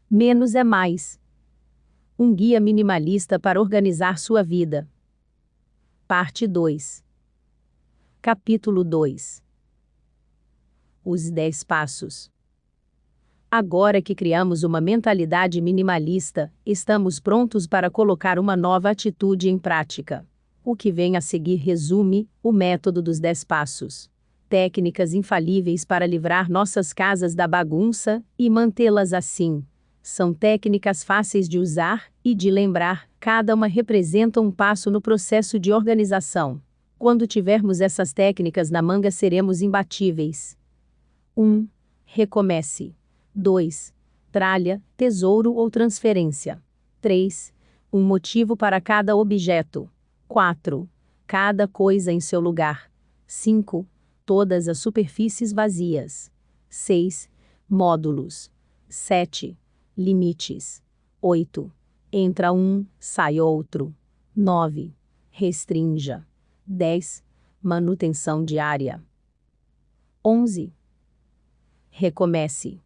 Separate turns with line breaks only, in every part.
Menos é mais. Um guia minimalista para organizar sua vida. Parte 2. Capítulo 2. Os 10 passos. Agora que criamos uma mentalidade minimalista, estamos prontos para colocar uma nova atitude em prática. O que vem a seguir resume o método dos 10 passos. Técnicas infalíveis para livrar nossas casas da bagunça e mantê-las assim. São técnicas fáceis de usar e de lembrar, cada uma representa um passo no processo de organização. Quando tivermos essas técnicas na manga, seremos imbatíveis. 1. Recomece. 2. Tralha, tesouro ou transferência. 3. Um motivo para cada objeto. 4. Cada coisa em seu lugar. 5. Todas as superfícies vazias. 6. Módulos. 7. Limites. 8. Entra um, sai outro. 9. Restrinja. 10. Manutenção diária. 11. Recomece.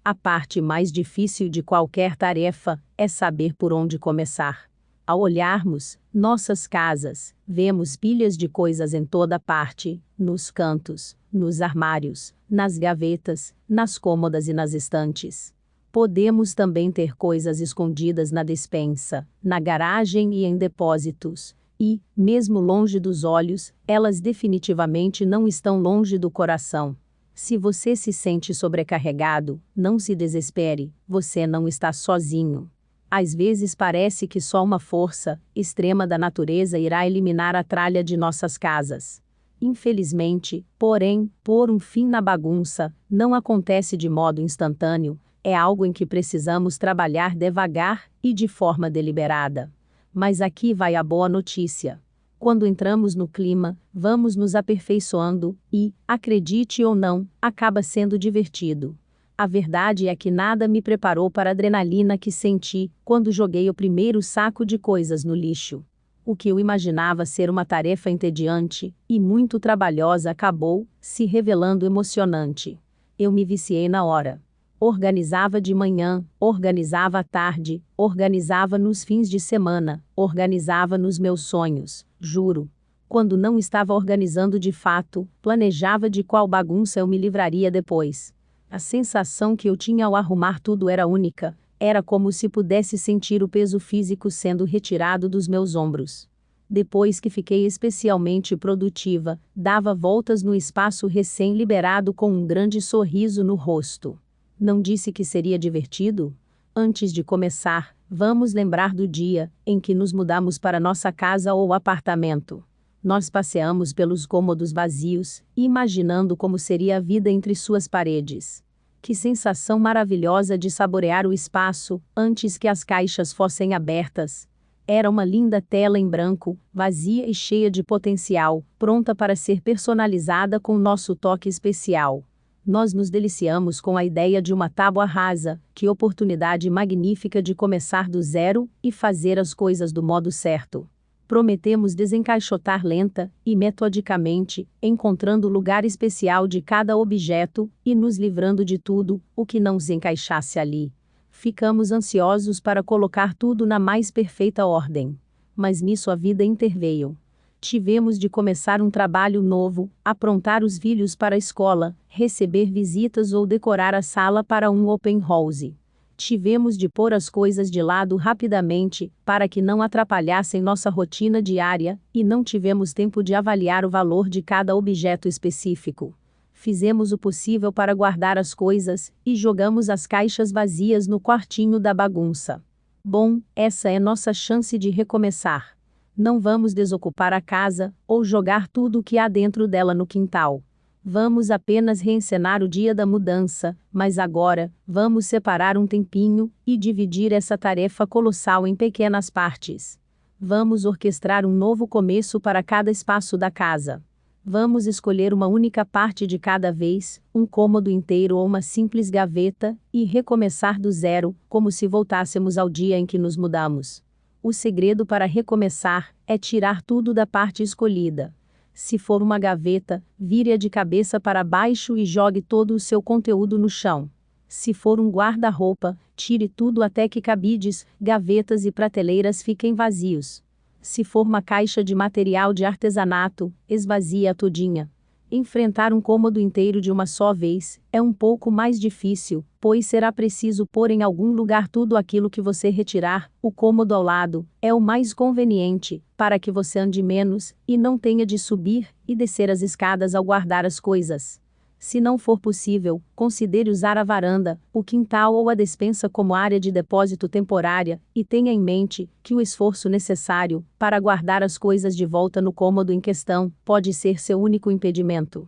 A parte mais difícil de qualquer tarefa é saber por onde começar. Ao olharmos nossas casas, vemos pilhas de coisas em toda parte, nos cantos, nos armários, nas gavetas, nas cômodas e nas estantes. Podemos também ter coisas escondidas na despensa, na garagem e em depósitos. E, mesmo longe dos olhos, elas definitivamente não estão longe do coração. Se você se sente sobrecarregado, não se desespere, você não está sozinho. Às vezes parece que só uma força extrema da natureza irá eliminar a tralha de nossas casas. Infelizmente, porém, pôr um fim na bagunça não acontece de modo instantâneo, é algo em que precisamos trabalhar devagar e de forma deliberada. Mas aqui vai a boa notícia. Quando entramos no clima, vamos nos aperfeiçoando e, acredite ou não, acaba sendo divertido. A verdade é que nada me preparou para a adrenalina que senti quando joguei o primeiro saco de coisas no lixo. O que eu imaginava ser uma tarefa entediante e muito trabalhosa acabou se revelando emocionante. Eu me viciei na hora. Organizava de manhã, organizava à tarde, organizava nos fins de semana, organizava nos meus sonhos, juro. Quando não estava organizando de fato, planejava de qual bagunça eu me livraria depois. A sensação que eu tinha ao arrumar tudo era única, era como se pudesse sentir o peso físico sendo retirado dos meus ombros. Depois que fiquei especialmente produtiva, dava voltas no espaço recém-liberado com um grande sorriso no rosto. Não disse que seria divertido? Antes de começar, vamos lembrar do dia em que nos mudamos para nossa casa ou apartamento. Nós passeamos pelos cômodos vazios, imaginando como seria a vida entre suas paredes. Que sensação maravilhosa de saborear o espaço, antes que as caixas fossem abertas. Era uma linda tela em branco, vazia e cheia de potencial, pronta para ser personalizada com nosso toque especial. Nós nos deliciamos com a ideia de uma tábua rasa, que oportunidade magnífica de começar do zero e fazer as coisas do modo certo. Prometemos desencaixotar lenta e metodicamente, encontrando o lugar especial de cada objeto e nos livrando de tudo o que não se encaixasse ali. Ficamos ansiosos para colocar tudo na mais perfeita ordem. Mas nisso a vida interveio. Tivemos de começar um trabalho novo, aprontar os filhos para a escola, receber visitas ou decorar a sala para um open house. Tivemos de pôr as coisas de lado rapidamente, para que não atrapalhassem nossa rotina diária, e não tivemos tempo de avaliar o valor de cada objeto específico. Fizemos o possível para guardar as coisas, e jogamos as caixas vazias no quartinho da bagunça. Bom, essa é nossa chance de recomeçar. Não vamos desocupar a casa, ou jogar tudo o que há dentro dela no quintal. Vamos apenas reencenar o dia da mudança, mas agora, vamos separar um tempinho e dividir essa tarefa colossal em pequenas partes. Vamos orquestrar um novo começo para cada espaço da casa. Vamos escolher uma única parte de cada vez, um cômodo inteiro ou uma simples gaveta, e recomeçar do zero, como se voltássemos ao dia em que nos mudamos. O segredo para recomeçar é tirar tudo da parte escolhida. Se for uma gaveta, vire-a de cabeça para baixo e jogue todo o seu conteúdo no chão. Se for um guarda-roupa, tire tudo até que cabides, gavetas e prateleiras fiquem vazios. Se for uma caixa de material de artesanato, esvazie-a todinha. Enfrentar um cômodo inteiro de uma só vez é um pouco mais difícil, pois será preciso pôr em algum lugar tudo aquilo que você retirar. O cômodo ao lado é o mais conveniente, para que você ande menos e não tenha de subir e descer as escadas ao guardar as coisas. Se não for possível, considere usar a varanda, o quintal ou a despensa como área de depósito temporária, e tenha em mente que o esforço necessário para guardar as coisas de volta no cômodo em questão pode ser seu único impedimento.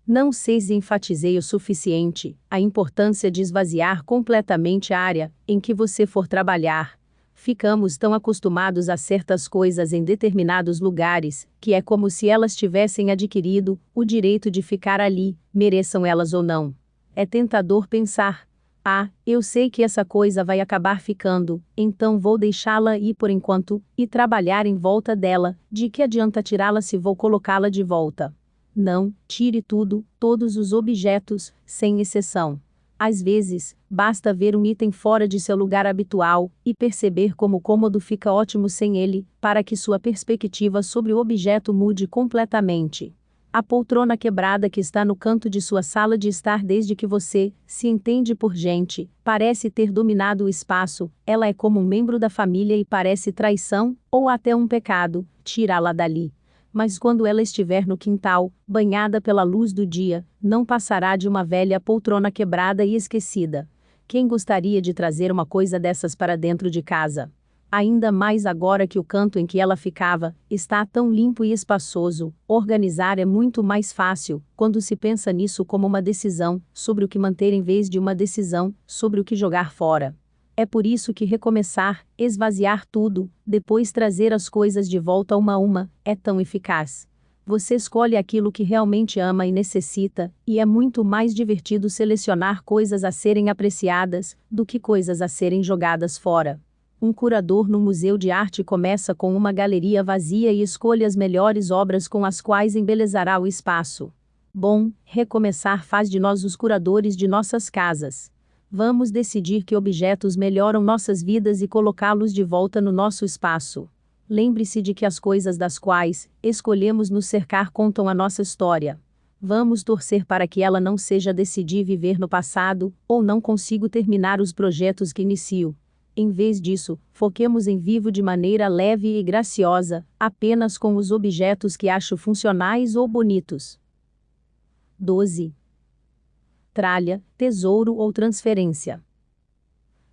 Não sei se enfatizei o suficiente a importância de esvaziar completamente a área em que você for trabalhar. Ficamos tão acostumados a certas coisas em determinados lugares, que é como se elas tivessem adquirido o direito de ficar ali, mereçam elas ou não. É tentador pensar: eu sei que essa coisa vai acabar ficando, então vou deixá-la ir por enquanto, e trabalhar em volta dela. De que adianta tirá-la se vou colocá-la de volta? Não, tire tudo, todos os objetos, sem exceção. Às vezes, basta ver um item fora de seu lugar habitual e perceber como o cômodo fica ótimo sem ele, para que sua perspectiva sobre o objeto mude completamente. A poltrona quebrada que está no canto de sua sala de estar desde que você se entende por gente, parece ter dominado o espaço. Ela é como um membro da família e parece traição, ou até um pecado, tirá-la dali. Mas quando ela estiver no quintal, banhada pela luz do dia, não passará de uma velha poltrona quebrada e esquecida. Quem gostaria de trazer uma coisa dessas para dentro de casa? Ainda mais agora que o canto em que ela ficava está tão limpo e espaçoso. Organizar é muito mais fácil quando se pensa nisso como uma decisão sobre o que manter em vez de uma decisão sobre o que jogar fora. É por isso que recomeçar, esvaziar tudo, depois trazer as coisas de volta uma a uma, é tão eficaz. Você escolhe aquilo que realmente ama e necessita, e é muito mais divertido selecionar coisas a serem apreciadas do que coisas a serem jogadas fora. Um curador no museu de arte começa com uma galeria vazia e escolhe as melhores obras com as quais embelezará o espaço. Bom, recomeçar faz de nós os curadores de nossas casas. Vamos decidir que objetos melhoram nossas vidas e colocá-los de volta no nosso espaço. Lembre-se de que as coisas das quais escolhemos nos cercar contam a nossa história. Vamos torcer para que ela não seja decidir viver no passado, ou não consigo terminar os projetos que inicio. Em vez disso, foquemos em vivo de maneira leve e graciosa, apenas com os objetos que acho funcionais ou bonitos. 12. Tralha, tesouro ou transferência.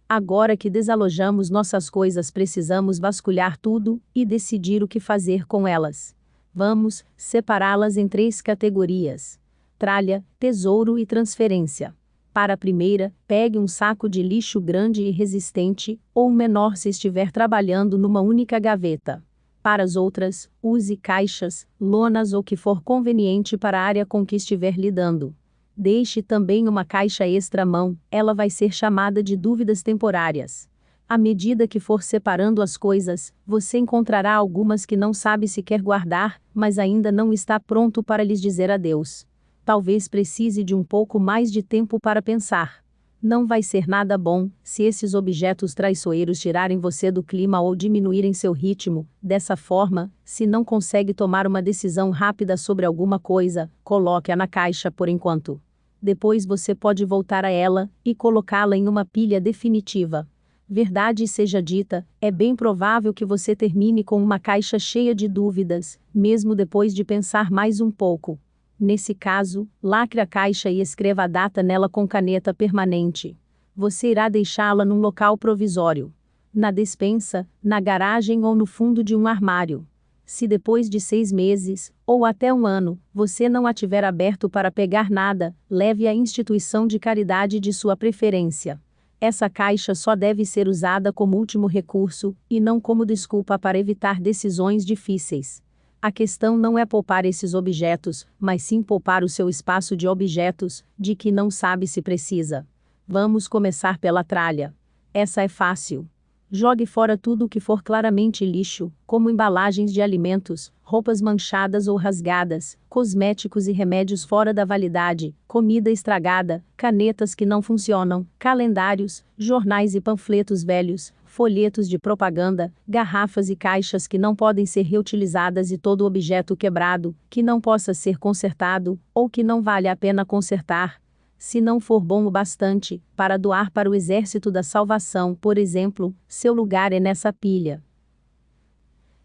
Agora que desalojamos nossas coisas, precisamos vasculhar tudo e decidir o que fazer com elas. Vamos separá-las em 3 categorias: tralha, tesouro e transferência. Para a primeira, pegue um saco de lixo grande e resistente, ou um menor se estiver trabalhando numa única gaveta. Para as outras, use caixas, lonas ou o que for conveniente para a área com que estiver lidando. Deixe também uma caixa extra à mão, ela vai ser chamada de dúvidas temporárias. À medida que for separando as coisas, você encontrará algumas que não sabe se quer guardar, mas ainda não está pronto para lhes dizer adeus. Talvez precise de um pouco mais de tempo para pensar. Não vai ser nada bom se esses objetos traiçoeiros tirarem você do clima ou diminuírem seu ritmo. Dessa forma, se não consegue tomar uma decisão rápida sobre alguma coisa, coloque-a na caixa por enquanto. Depois você pode voltar a ela e colocá-la em uma pilha definitiva. Verdade seja dita, é bem provável que você termine com uma caixa cheia de dúvidas, mesmo depois de pensar mais um pouco. Nesse caso, lacre a caixa e escreva a data nela com caneta permanente. Você irá deixá-la num local provisório. Na despensa, na garagem ou no fundo de um armário. Se depois de 6 meses, ou até 1 ano, você não a tiver aberto para pegar nada, leve à instituição de caridade de sua preferência. Essa caixa só deve ser usada como último recurso, e não como desculpa para evitar decisões difíceis. A questão não é poupar esses objetos, mas sim poupar o seu espaço de objetos, de que não sabe se precisa. Vamos começar pela tralha. Essa é fácil. Jogue fora tudo o que for claramente lixo, como embalagens de alimentos, roupas manchadas ou rasgadas, cosméticos e remédios fora da validade, comida estragada, canetas que não funcionam, calendários, jornais e panfletos velhos, folhetos de propaganda, garrafas e caixas que não podem ser reutilizadas e todo objeto quebrado, que não possa ser consertado, ou que não vale a pena consertar. Se não for bom o bastante, para doar para o Exército da Salvação, por exemplo, seu lugar é nessa pilha.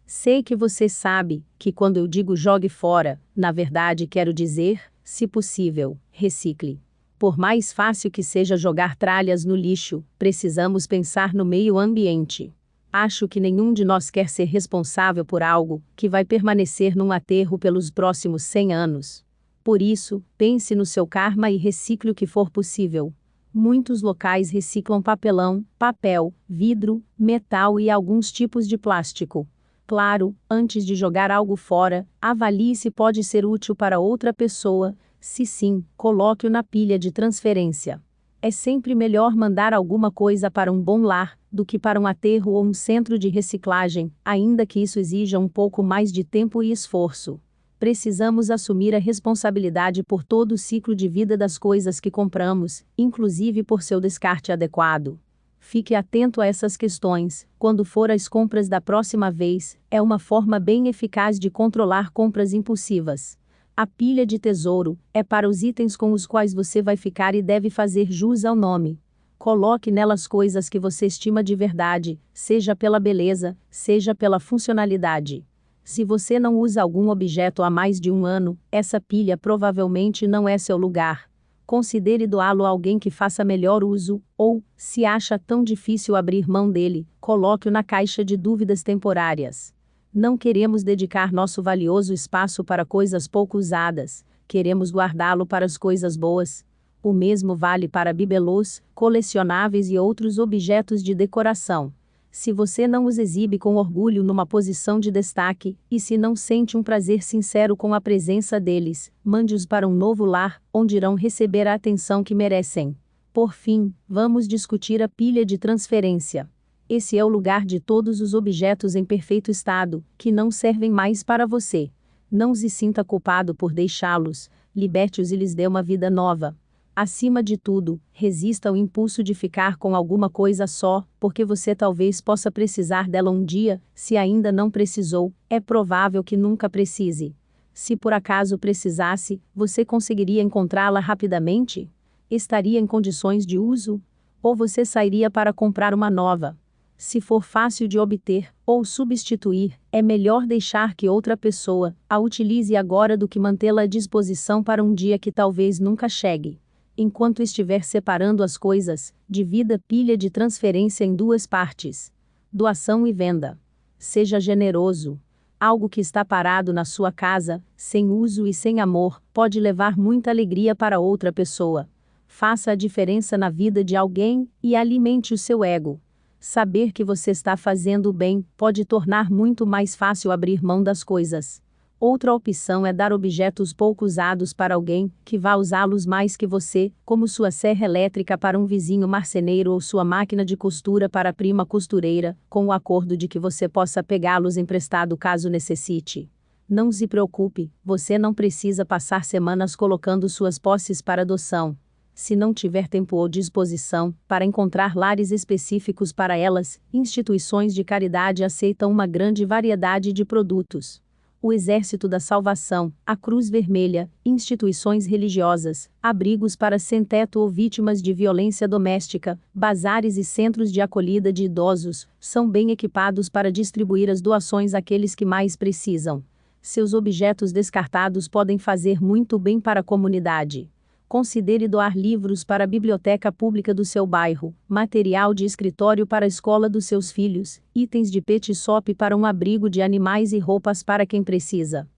Sei que você sabe que quando eu digo jogue fora, na verdade quero dizer, se possível, recicle. Por mais fácil que seja jogar tralhas no lixo, precisamos pensar no meio ambiente. Acho que nenhum de nós quer ser responsável por algo que vai permanecer num aterro pelos próximos 100 anos. Por isso, pense no seu karma e recicle o que for possível. Muitos locais reciclam papelão, papel, vidro, metal e alguns tipos de plástico. Claro, antes de jogar algo fora, avalie se pode ser útil para outra pessoa. Se sim, coloque-o na pilha de transferência. É sempre melhor mandar alguma coisa para um bom lar, do que para um aterro ou um centro de reciclagem, ainda que isso exija um pouco mais de tempo e esforço. Precisamos assumir a responsabilidade por todo o ciclo de vida das coisas que compramos, inclusive por seu descarte adequado. Fique atento a essas questões, quando for às compras da próxima vez, é uma forma bem eficaz de controlar compras impulsivas. A pilha de tesouro é para os itens com os quais você vai ficar e deve fazer jus ao nome. Coloque nelas coisas que você estima de verdade, seja pela beleza, seja pela funcionalidade. Se você não usa algum objeto há mais de um ano, essa pilha provavelmente não é seu lugar. Considere doá-lo a alguém que faça melhor uso, ou, se acha tão difícil abrir mão dele, coloque-o na caixa de dúvidas temporárias. Não queremos dedicar nosso valioso espaço para coisas pouco usadas, queremos guardá-lo para as coisas boas. O mesmo vale para bibelôs, colecionáveis e outros objetos de decoração. Se você não os exibe com orgulho numa posição de destaque, e se não sente um prazer sincero com a presença deles, mande-os para um novo lar, onde irão receber a atenção que merecem. Por fim, vamos discutir a pilha de transferência. Esse é o lugar de todos os objetos em perfeito estado, que não servem mais para você. Não se sinta culpado por deixá-los, liberte-os e lhes dê uma vida nova. Acima de tudo, resista ao impulso de ficar com alguma coisa só, porque você talvez possa precisar dela um dia. Se ainda não precisou, é provável que nunca precise. Se por acaso precisasse, você conseguiria encontrá-la rapidamente? Estaria em condições de uso? Ou você sairia para comprar uma nova? Se for fácil de obter, ou substituir, é melhor deixar que outra pessoa a utilize agora do que mantê-la à disposição para um dia que talvez nunca chegue. Enquanto estiver separando as coisas, divida a pilha de transferência em duas partes. Doação e venda. Seja generoso. Algo que está parado na sua casa, sem uso e sem amor, pode levar muita alegria para outra pessoa. Faça a diferença na vida de alguém, e alimente o seu ego. Saber que você está fazendo o bem, pode tornar muito mais fácil abrir mão das coisas. Outra opção é dar objetos pouco usados para alguém, que vá usá-los mais que você, como sua serra elétrica para um vizinho marceneiro ou sua máquina de costura para a prima costureira, com o acordo de que você possa pegá-los emprestado caso necessite. Não se preocupe, você não precisa passar semanas colocando suas posses para adoção. Se não tiver tempo ou disposição para encontrar lares específicos para elas, instituições de caridade aceitam uma grande variedade de produtos. O Exército da Salvação, a Cruz Vermelha, instituições religiosas, abrigos para sem-teto ou vítimas de violência doméstica, bazares e centros de acolhida de idosos, são bem equipados para distribuir as doações àqueles que mais precisam. Seus objetos descartados podem fazer muito bem para a comunidade. Considere doar livros para a biblioteca pública do seu bairro, material de escritório para a escola dos seus filhos, itens de pet shop para um abrigo de animais e roupas para quem precisa.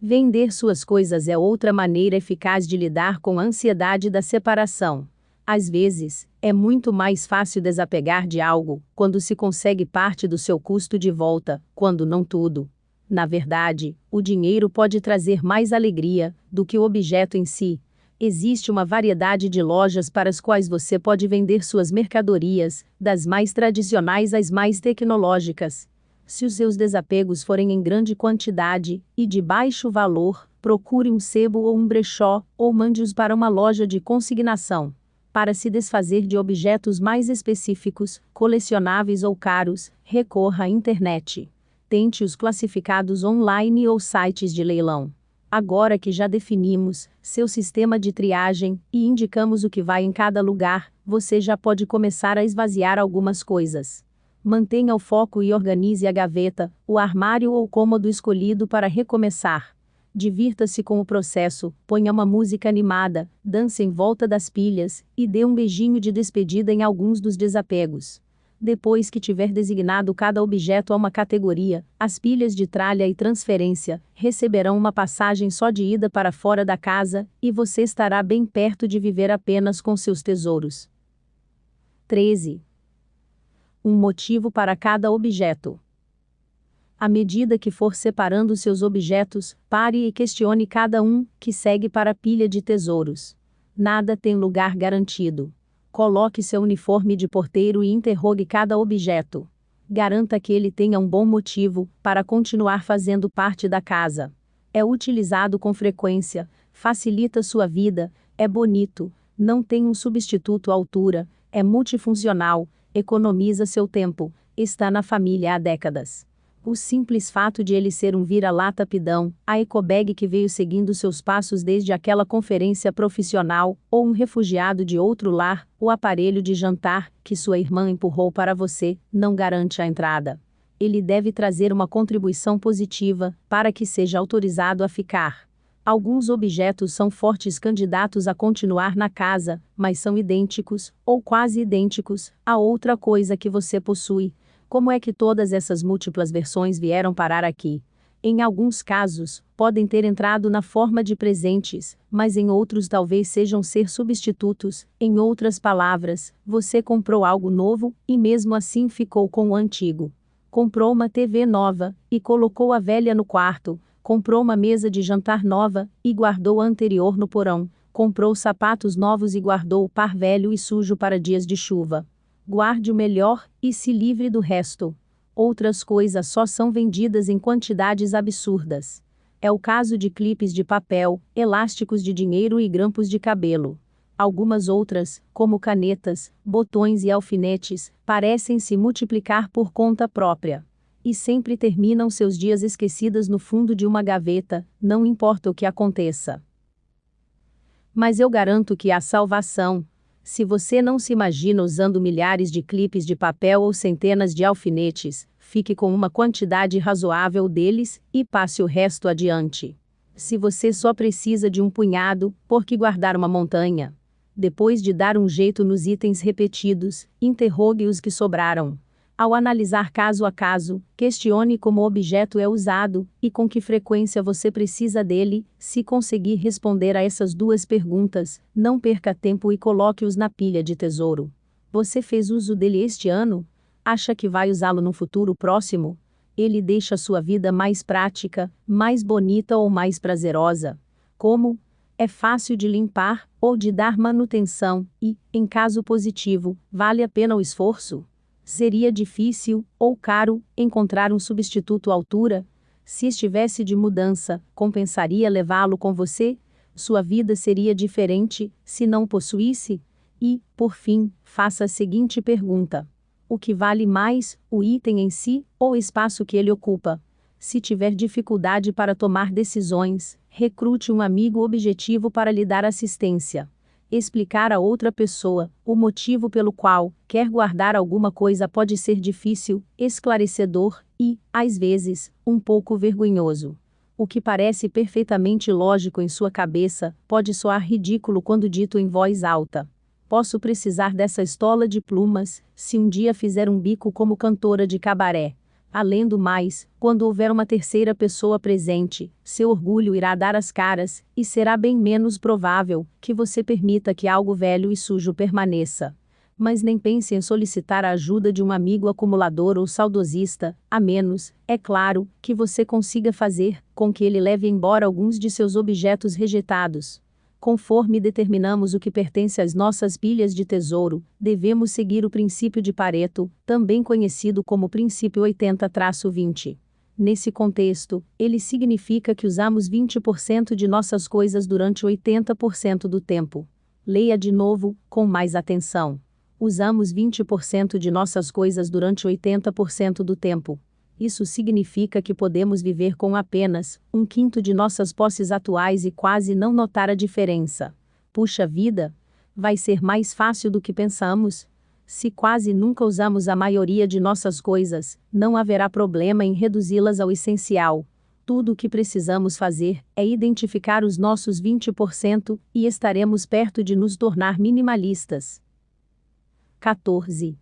Vender suas coisas é outra maneira eficaz de lidar com a ansiedade da separação. Às vezes, é muito mais fácil desapegar de algo, quando se consegue parte do seu custo de volta, quando não tudo. Na verdade, o dinheiro pode trazer mais alegria do que o objeto em si. Existe uma variedade de lojas para as quais você pode vender suas mercadorias, das mais tradicionais às mais tecnológicas. Se os seus desapegos forem em grande quantidade e de baixo valor, procure um sebo ou um brechó, ou mande-os para uma loja de consignação. Para se desfazer de objetos mais específicos, colecionáveis ou caros, recorra à internet. Tente os classificados online ou sites de leilão. Agora que já definimos seu sistema de triagem e indicamos o que vai em cada lugar, você já pode começar a esvaziar algumas coisas. Mantenha o foco e organize a gaveta, o armário ou cômodo escolhido para recomeçar. Divirta-se com o processo, ponha uma música animada, dance em volta das pilhas e dê um beijinho de despedida em alguns dos desapegos. Depois que tiver designado cada objeto a uma categoria, as pilhas de tralha e transferência receberão uma passagem só de ida para fora da casa, e você estará bem perto de viver apenas com seus tesouros. 13. Um motivo para cada objeto. À medida que for separando seus objetos, pare e questione cada um que segue para a pilha de tesouros. Nada tem lugar garantido. Coloque seu uniforme de porteiro e interrogue cada objeto. Garanta que ele tenha um bom motivo para continuar fazendo parte da casa. É utilizado com frequência, facilita sua vida, é bonito, não tem um substituto à altura, é multifuncional, economiza seu tempo, está na família há décadas. O simples fato de ele ser um vira-lata pidão, a ecobag que veio seguindo seus passos desde aquela conferência profissional, ou um refugiado de outro lar, o aparelho de jantar que sua irmã empurrou para você, não garante a entrada. Ele deve trazer uma contribuição positiva, para que seja autorizado a ficar. Alguns objetos são fortes candidatos a continuar na casa, mas são idênticos, ou quase idênticos, a outra coisa que você possui. Como é que todas essas múltiplas versões vieram parar aqui? Em alguns casos, podem ter entrado na forma de presentes, mas em outros talvez sejam ser substitutos. Em outras palavras, você comprou algo novo, e mesmo assim ficou com o antigo. Comprou uma TV nova, e colocou a velha no quarto. Comprou uma mesa de jantar nova, e guardou a anterior no porão. Comprou sapatos novos e guardou o par velho e sujo para dias de chuva. Guarde o melhor, e se livre do resto. Outras coisas só são vendidas em quantidades absurdas. É o caso de clipes de papel, elásticos de dinheiro e grampos de cabelo. Algumas outras, como canetas, botões e alfinetes, parecem se multiplicar por conta própria. E sempre terminam seus dias esquecidas no fundo de uma gaveta, não importa o que aconteça. Mas eu garanto que há salvação. Se você não se imagina usando milhares de clipes de papel ou centenas de alfinetes, fique com uma quantidade razoável deles, e passe o resto adiante. Se você só precisa de um punhado, por que guardar uma montanha? Depois de dar um jeito nos itens repetidos, interrogue os que sobraram. Ao analisar caso a caso, questione como o objeto é usado, e com que frequência você precisa dele. Se conseguir responder a essas duas perguntas, não perca tempo e coloque-os na pilha de tesouro. Você fez uso dele este ano? Acha que vai usá-lo no futuro próximo? Ele deixa sua vida mais prática, mais bonita ou mais prazerosa? Como? É fácil de limpar, ou de dar manutenção, e, em caso positivo, vale a pena o esforço? Seria difícil, ou caro, encontrar um substituto à altura? Se estivesse de mudança, compensaria levá-lo com você? Sua vida seria diferente, se não possuísse? E, por fim, faça a seguinte pergunta: o que vale mais, o item em si, ou o espaço que ele ocupa? Se tiver dificuldade para tomar decisões, recrute um amigo objetivo para lhe dar assistência. Explicar a outra pessoa o motivo pelo qual quer guardar alguma coisa pode ser difícil, esclarecedor e, às vezes, um pouco vergonhoso. O que parece perfeitamente lógico em sua cabeça pode soar ridículo quando dito em voz alta. Posso precisar dessa estola de plumas se um dia fizer um bico como cantora de cabaré. Além do mais, quando houver uma terceira pessoa presente, seu orgulho irá dar as caras, e será bem menos provável que você permita que algo velho e sujo permaneça. Mas nem pense em solicitar a ajuda de um amigo acumulador ou saudosista, a menos, é claro, que você consiga fazer com que ele leve embora alguns de seus objetos rejeitados. Conforme determinamos o que pertence às nossas pilhas de tesouro, devemos seguir o princípio de Pareto, também conhecido como princípio 80-20. Nesse contexto, ele significa que usamos 20% de nossas coisas durante 80% do tempo. Leia de novo, com mais atenção. Usamos 20% de nossas coisas durante 80% do tempo. Isso significa que podemos viver com apenas 1/5 de nossas posses atuais e quase não notar a diferença. Puxa vida! Vai ser mais fácil do que pensamos? Se quase nunca usamos a maioria de nossas coisas, não haverá problema em reduzi-las ao essencial. Tudo o que precisamos fazer é identificar os nossos 20% e estaremos perto de nos tornar minimalistas. 14.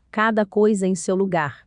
Cada coisa em seu lugar.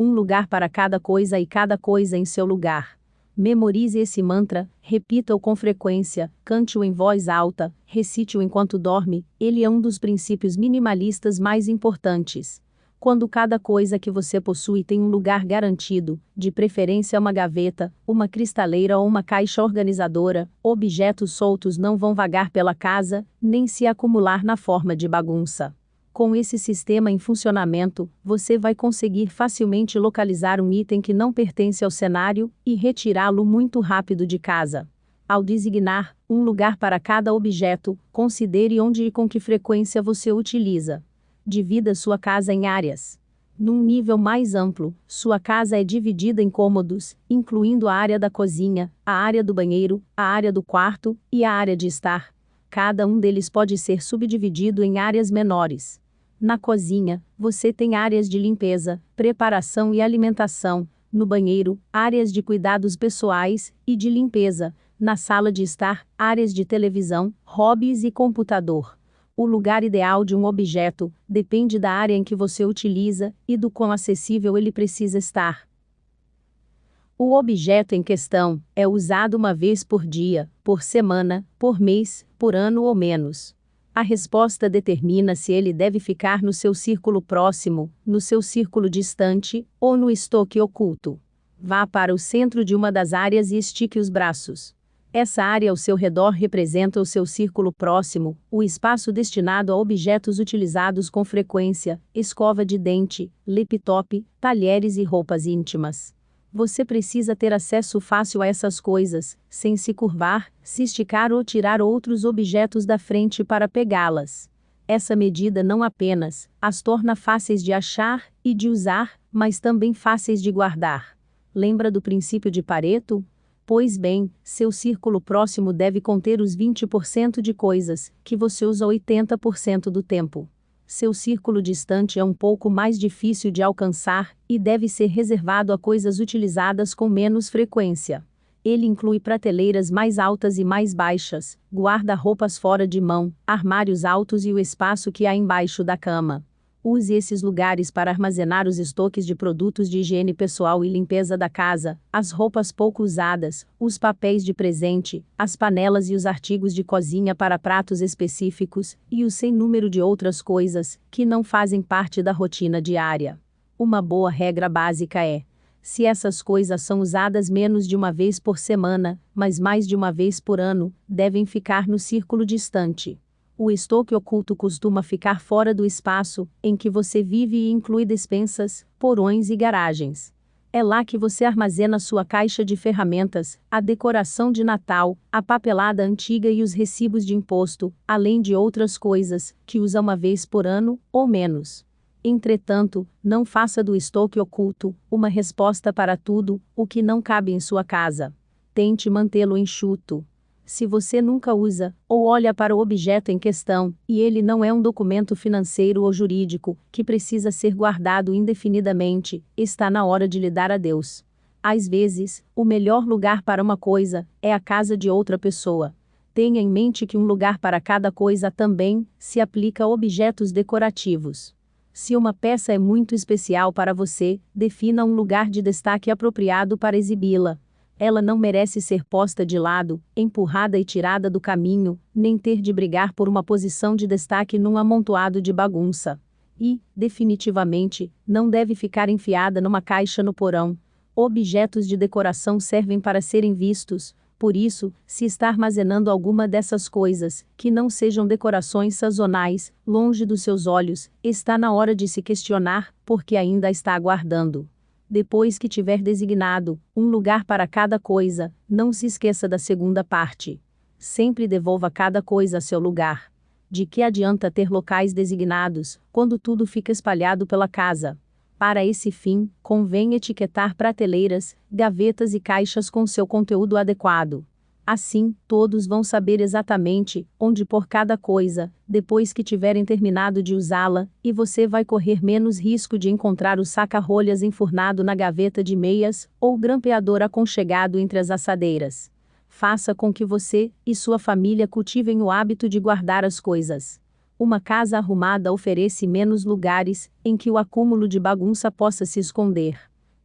Um lugar para cada coisa e cada coisa em seu lugar. Memorize esse mantra, repita-o com frequência, cante-o em voz alta, recite-o enquanto dorme, ele é um dos princípios minimalistas mais importantes. Quando cada coisa que você possui tem um lugar garantido, de preferência uma gaveta, uma cristaleira ou uma caixa organizadora, objetos soltos não vão vagar pela casa, nem se acumular na forma de bagunça. Com esse sistema em funcionamento, você vai conseguir facilmente localizar um item que não pertence ao cenário e retirá-lo muito rápido de casa. Ao designar um lugar para cada objeto, considere onde e com que frequência você o utiliza. Divida sua casa em áreas. Num nível mais amplo, sua casa é dividida em cômodos, incluindo a área da cozinha, a área do banheiro, a área do quarto e a área de estar. Cada um deles pode ser subdividido em áreas menores. Na cozinha, você tem áreas de limpeza, preparação e alimentação. No banheiro, áreas de cuidados pessoais e de limpeza. Na sala de estar, áreas de televisão, hobbies e computador. O lugar ideal de um objeto depende da área em que você utiliza e do quão acessível ele precisa estar. O objeto em questão é usado uma vez por dia, por semana, por mês, por ano ou menos. A resposta determina se ele deve ficar no seu círculo próximo, no seu círculo distante, ou no estoque oculto. Vá para o centro de uma das áreas e estique os braços. Essa área ao seu redor representa o seu círculo próximo, o espaço destinado a objetos utilizados com frequência, escova de dente, laptop, talheres e roupas íntimas. Você precisa ter acesso fácil a essas coisas, sem se curvar, se esticar ou tirar outros objetos da frente para pegá-las. Essa medida não apenas as torna fáceis de achar e de usar, mas também fáceis de guardar. Lembra do princípio de Pareto? Pois bem, seu círculo próximo deve conter os 20% de coisas que você usa 80% do tempo. Seu círculo distante é um pouco mais difícil de alcançar e deve ser reservado a coisas utilizadas com menos frequência. Ele inclui prateleiras mais altas e mais baixas, guarda-roupas fora de mão, armários altos e o espaço que há embaixo da cama. Use esses lugares para armazenar os estoques de produtos de higiene pessoal e limpeza da casa, as roupas pouco usadas, os papéis de presente, as panelas e os artigos de cozinha para pratos específicos, e o sem número de outras coisas que não fazem parte da rotina diária. Uma boa regra básica é: se essas coisas são usadas menos de uma vez por semana, mas mais de uma vez por ano, devem ficar no círculo distante. O estoque oculto costuma ficar fora do espaço em que você vive e inclui despensas, porões e garagens. É lá que você armazena sua caixa de ferramentas, a decoração de Natal, a papelada antiga e os recibos de imposto, além de outras coisas que usa uma vez por ano, ou menos. Entretanto, não faça do estoque oculto uma resposta para tudo o que não cabe em sua casa. Tente mantê-lo enxuto. Se você nunca usa, ou olha para o objeto em questão, e ele não é um documento financeiro ou jurídico, que precisa ser guardado indefinidamente, está na hora de lhe dar adeus. Às vezes, o melhor lugar para uma coisa é a casa de outra pessoa. Tenha em mente que um lugar para cada coisa também se aplica a objetos decorativos. Se uma peça é muito especial para você, defina um lugar de destaque apropriado para exibi-la. Ela não merece ser posta de lado, empurrada e tirada do caminho, nem ter de brigar por uma posição de destaque num amontoado de bagunça. E, definitivamente, não deve ficar enfiada numa caixa no porão. Objetos de decoração servem para serem vistos, Por isso, se está armazenando alguma dessas coisas, que não sejam decorações sazonais, longe dos seus olhos, está na hora de se questionar, porque ainda está aguardando. Depois que tiver designado um lugar para cada coisa, não se esqueça da segunda parte. Sempre devolva cada coisa a seu lugar. De que adianta ter locais designados, quando tudo fica espalhado pela casa? Para esse fim, convém etiquetar prateleiras, gavetas e caixas com seu conteúdo adequado. Assim, todos vão saber exatamente onde pôr cada coisa, depois que tiverem terminado de usá-la, e você vai correr menos risco de encontrar o saca-rolhas enfurnado na gaveta de meias, ou o grampeador aconchegado entre as assadeiras. Faça com que você e sua família cultivem o hábito de guardar as coisas. Uma casa arrumada oferece menos lugares em que o acúmulo de bagunça possa se esconder.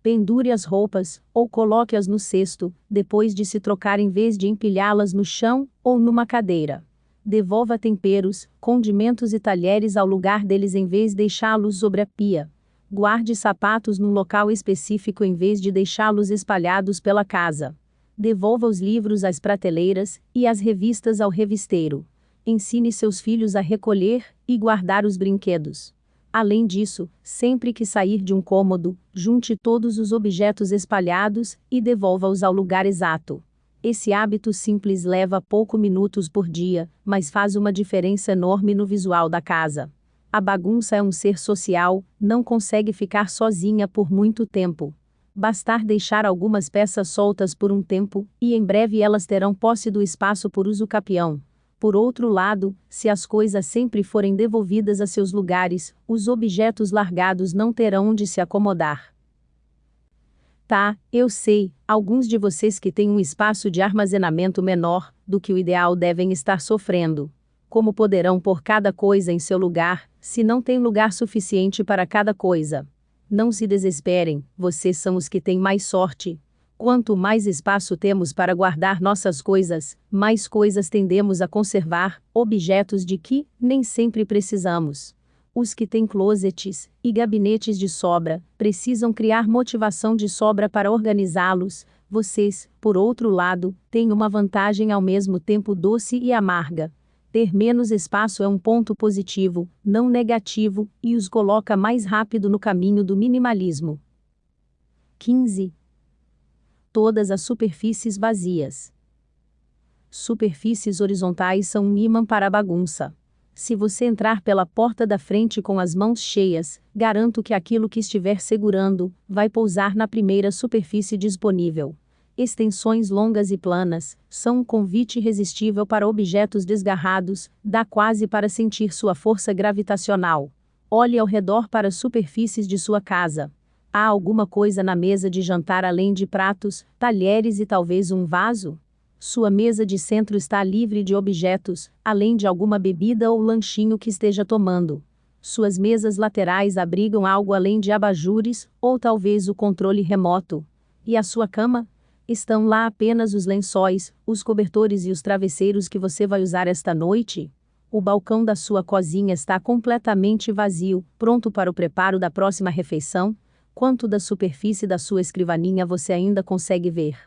Pendure as roupas, ou coloque-as no cesto, depois de se trocar em vez de empilhá-las no chão ou numa cadeira. Devolva temperos, condimentos e talheres ao lugar deles em vez de deixá-los sobre a pia. Guarde sapatos num local específico em vez de deixá-los espalhados pela casa. Devolva os livros às prateleiras e as revistas ao revisteiro. Ensine seus filhos a recolher e guardar os brinquedos. Além disso, sempre que sair de um cômodo, junte todos os objetos espalhados e devolva-os ao lugar exato. Esse hábito simples leva poucos minutos por dia, mas faz uma diferença enorme no visual da casa. A bagunça é um ser social, não consegue ficar sozinha por muito tempo. Bastar deixar algumas peças soltas por um tempo, e em breve elas terão posse do espaço por uso capião. Por outro lado, se as coisas sempre forem devolvidas a seus lugares, os objetos largados não terão onde se acomodar. Tá, eu sei, alguns de vocês que têm um espaço de armazenamento menor do que o ideal devem estar sofrendo. Como poderão pôr cada coisa em seu lugar, se não tem lugar suficiente para cada coisa? Não se desesperem, vocês são os que têm mais sorte. Quanto mais espaço temos para guardar nossas coisas, mais coisas tendemos a conservar, objetos de que nem sempre precisamos. Os que têm closets e gabinetes de sobra, precisam criar motivação de sobra para organizá-los. Vocês, por outro lado, têm uma vantagem ao mesmo tempo doce e amarga. Ter menos espaço é um ponto positivo, não negativo, e os coloca mais rápido no caminho do minimalismo. 15. Todas as superfícies vazias. Superfícies horizontais são um ímã para a bagunça. Se você entrar pela porta da frente com as mãos cheias, garanto que aquilo que estiver segurando vai pousar na primeira superfície disponível. Extensões longas e planas são um convite irresistível para objetos desgarrados, dá quase para sentir sua força gravitacional. Olhe ao redor para as superfícies de sua casa. Há alguma coisa na mesa de jantar além de pratos, talheres e talvez um vaso? Sua mesa de centro está livre de objetos, além de alguma bebida ou lanchinho que esteja tomando. Suas mesas laterais abrigam algo além de abajures, ou talvez o controle remoto. E a sua cama? Estão lá apenas os lençóis, os cobertores e os travesseiros que você vai usar esta noite? O balcão da sua cozinha está completamente vazio, pronto para o preparo da próxima refeição? Quanto da superfície da sua escrivaninha você ainda consegue ver?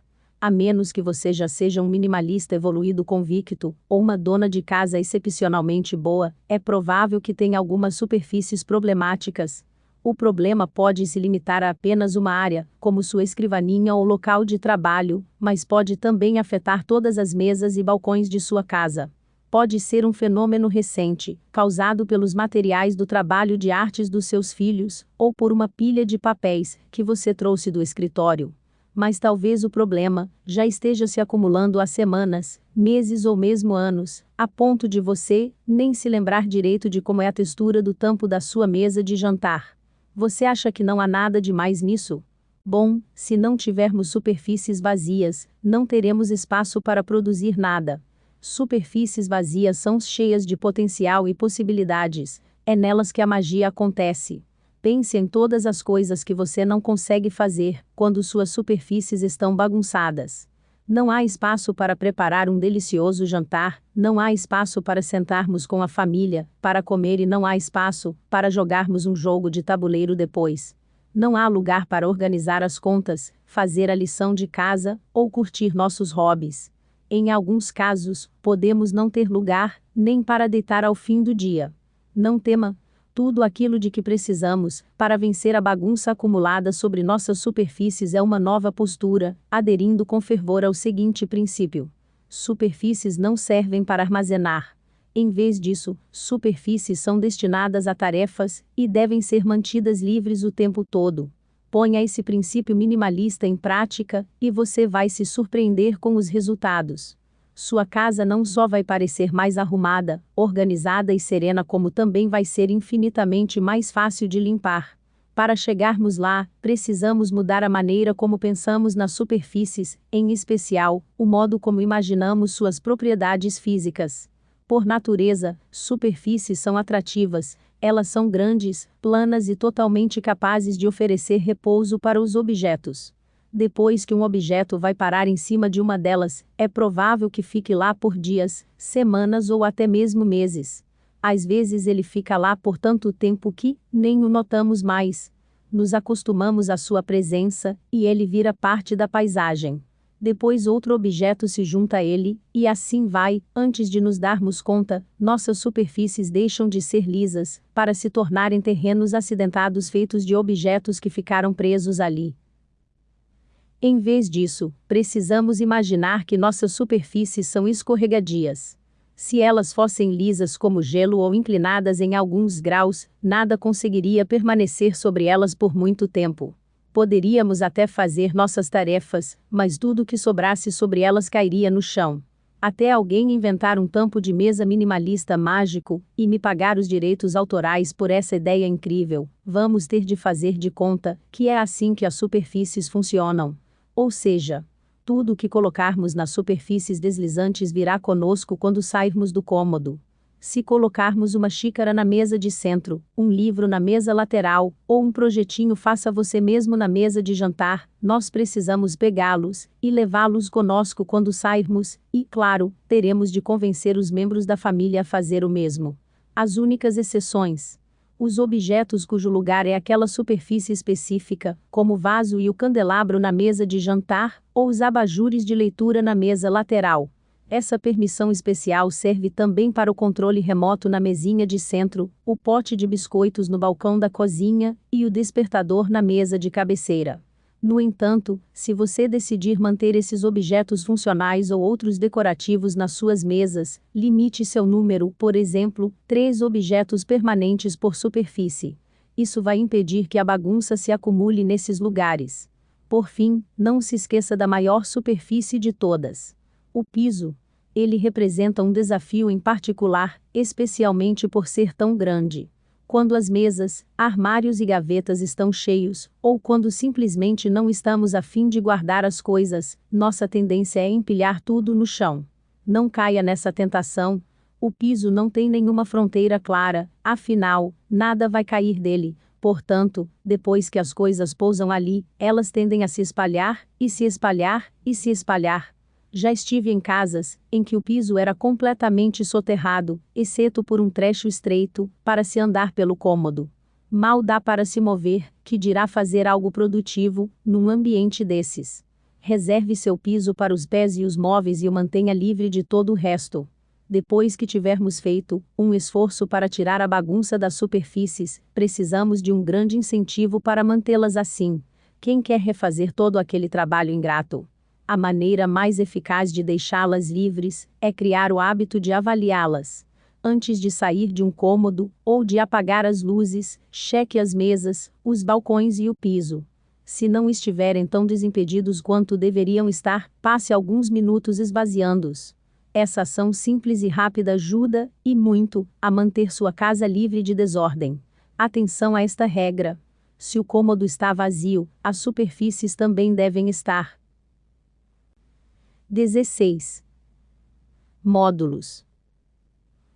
A menos que você já seja um minimalista evoluído convicto, ou uma dona de casa excepcionalmente boa, é provável que tenha algumas superfícies problemáticas. O problema pode se limitar a apenas uma área, como sua escrivaninha ou local de trabalho, mas pode também afetar todas as mesas e balcões de sua casa. Pode ser um fenômeno recente, causado pelos materiais do trabalho de artes dos seus filhos, ou por uma pilha de papéis que você trouxe do escritório. Mas talvez o problema já esteja se acumulando há semanas, meses ou mesmo anos, a ponto de você nem se lembrar direito de como é a textura do tampo da sua mesa de jantar. Você acha que não há nada de mais nisso? Bom, se não tivermos superfícies vazias, não teremos espaço para produzir nada. Superfícies vazias são cheias de potencial e possibilidades, é nelas que a magia acontece. Pense em todas as coisas que você não consegue fazer quando suas superfícies estão bagunçadas. Não há espaço para preparar um delicioso jantar, não há espaço para sentarmos com a família, para comer e não há espaço para jogarmos um jogo de tabuleiro depois. Não há lugar para organizar as contas, fazer a lição de casa ou curtir nossos hobbies. Em alguns casos, podemos não ter lugar, nem para deitar ao fim do dia. Não tema. Tudo aquilo de que precisamos, para vencer a bagunça acumulada sobre nossas superfícies é uma nova postura, aderindo com fervor ao seguinte princípio. Superfícies não servem para armazenar. Em vez disso, superfícies são destinadas a tarefas, e devem ser mantidas livres o tempo todo. Ponha esse princípio minimalista em prática, e você vai se surpreender com os resultados. Sua casa não só vai parecer mais arrumada, organizada e serena, como também vai ser infinitamente mais fácil de limpar. Para chegarmos lá, precisamos mudar a maneira como pensamos nas superfícies, em especial, o modo como imaginamos suas propriedades físicas. Por natureza, superfícies são atrativas, elas são grandes, planas e totalmente capazes de oferecer repouso para os objetos. Depois que um objeto vai parar em cima de uma delas, é provável que fique lá por dias, semanas ou até mesmo meses. Às vezes ele fica lá por tanto tempo que nem o notamos mais. Nos acostumamos à sua presença, e ele vira parte da paisagem. Depois outro objeto se junta a ele, e assim vai, antes de nos darmos conta, nossas superfícies deixam de ser lisas, para se tornarem terrenos acidentados feitos de objetos que ficaram presos ali. Em vez disso, precisamos imaginar que nossas superfícies são escorregadias. Se elas fossem lisas como gelo ou inclinadas em alguns graus, nada conseguiria permanecer sobre elas por muito tempo. Poderíamos até fazer nossas tarefas, mas tudo que sobrasse sobre elas cairia no chão. Até alguém inventar um tampo de mesa minimalista mágico, e me pagar os direitos autorais por essa ideia incrível, vamos ter de fazer de conta que é assim que as superfícies funcionam. Ou seja, tudo o que colocarmos nas superfícies deslizantes virá conosco quando sairmos do cômodo. Se colocarmos uma xícara na mesa de centro, um livro na mesa lateral, ou um projetinho faça você mesmo na mesa de jantar, nós precisamos pegá-los e levá-los conosco quando sairmos, e, claro, teremos de convencer os membros da família a fazer o mesmo. As únicas exceções. Os objetos cujo lugar é aquela superfície específica, como o vaso e o candelabro na mesa de jantar, ou os abajures de leitura na mesa lateral. Essa permissão especial serve também para o controle remoto na mesinha de centro, o pote de biscoitos no balcão da cozinha, e o despertador na mesa de cabeceira. No entanto, se você decidir manter esses objetos funcionais ou outros decorativos nas suas mesas, limite seu número, por exemplo, 3 objetos permanentes por superfície. Isso vai impedir que a bagunça se acumule nesses lugares. Por fim, não se esqueça da maior superfície de todas: o piso. Ele representa um desafio em particular, especialmente por ser tão grande. Quando as mesas, armários e gavetas estão cheios, ou quando simplesmente não estamos a fim de guardar as coisas, nossa tendência é empilhar tudo no chão. Não caia nessa tentação. O piso não tem nenhuma fronteira clara, afinal, nada vai cair dele. Portanto, depois que as coisas pousam ali, elas tendem a se espalhar, e se espalhar, e se espalhar. Já estive em casas em que o piso era completamente soterrado, exceto por um trecho estreito, para se andar pelo cômodo. Mal dá para se mover, que dirá fazer algo produtivo, num ambiente desses. Reserve seu piso para os pés e os móveis e o mantenha livre de todo o resto. Depois que tivermos feito um esforço para tirar a bagunça das superfícies, precisamos de um grande incentivo para mantê-las assim. Quem quer refazer todo aquele trabalho ingrato? A maneira mais eficaz de deixá-las livres é criar o hábito de avaliá-las. Antes de sair de um cômodo, ou de apagar as luzes, cheque as mesas, os balcões e o piso. Se não estiverem tão desimpedidos quanto deveriam estar, passe alguns minutos esvaziando-os. Essa ação simples e rápida ajuda, e muito, a manter sua casa livre de desordem. Atenção a esta regra. Se o cômodo está vazio, as superfícies também devem estar. 16. Módulos.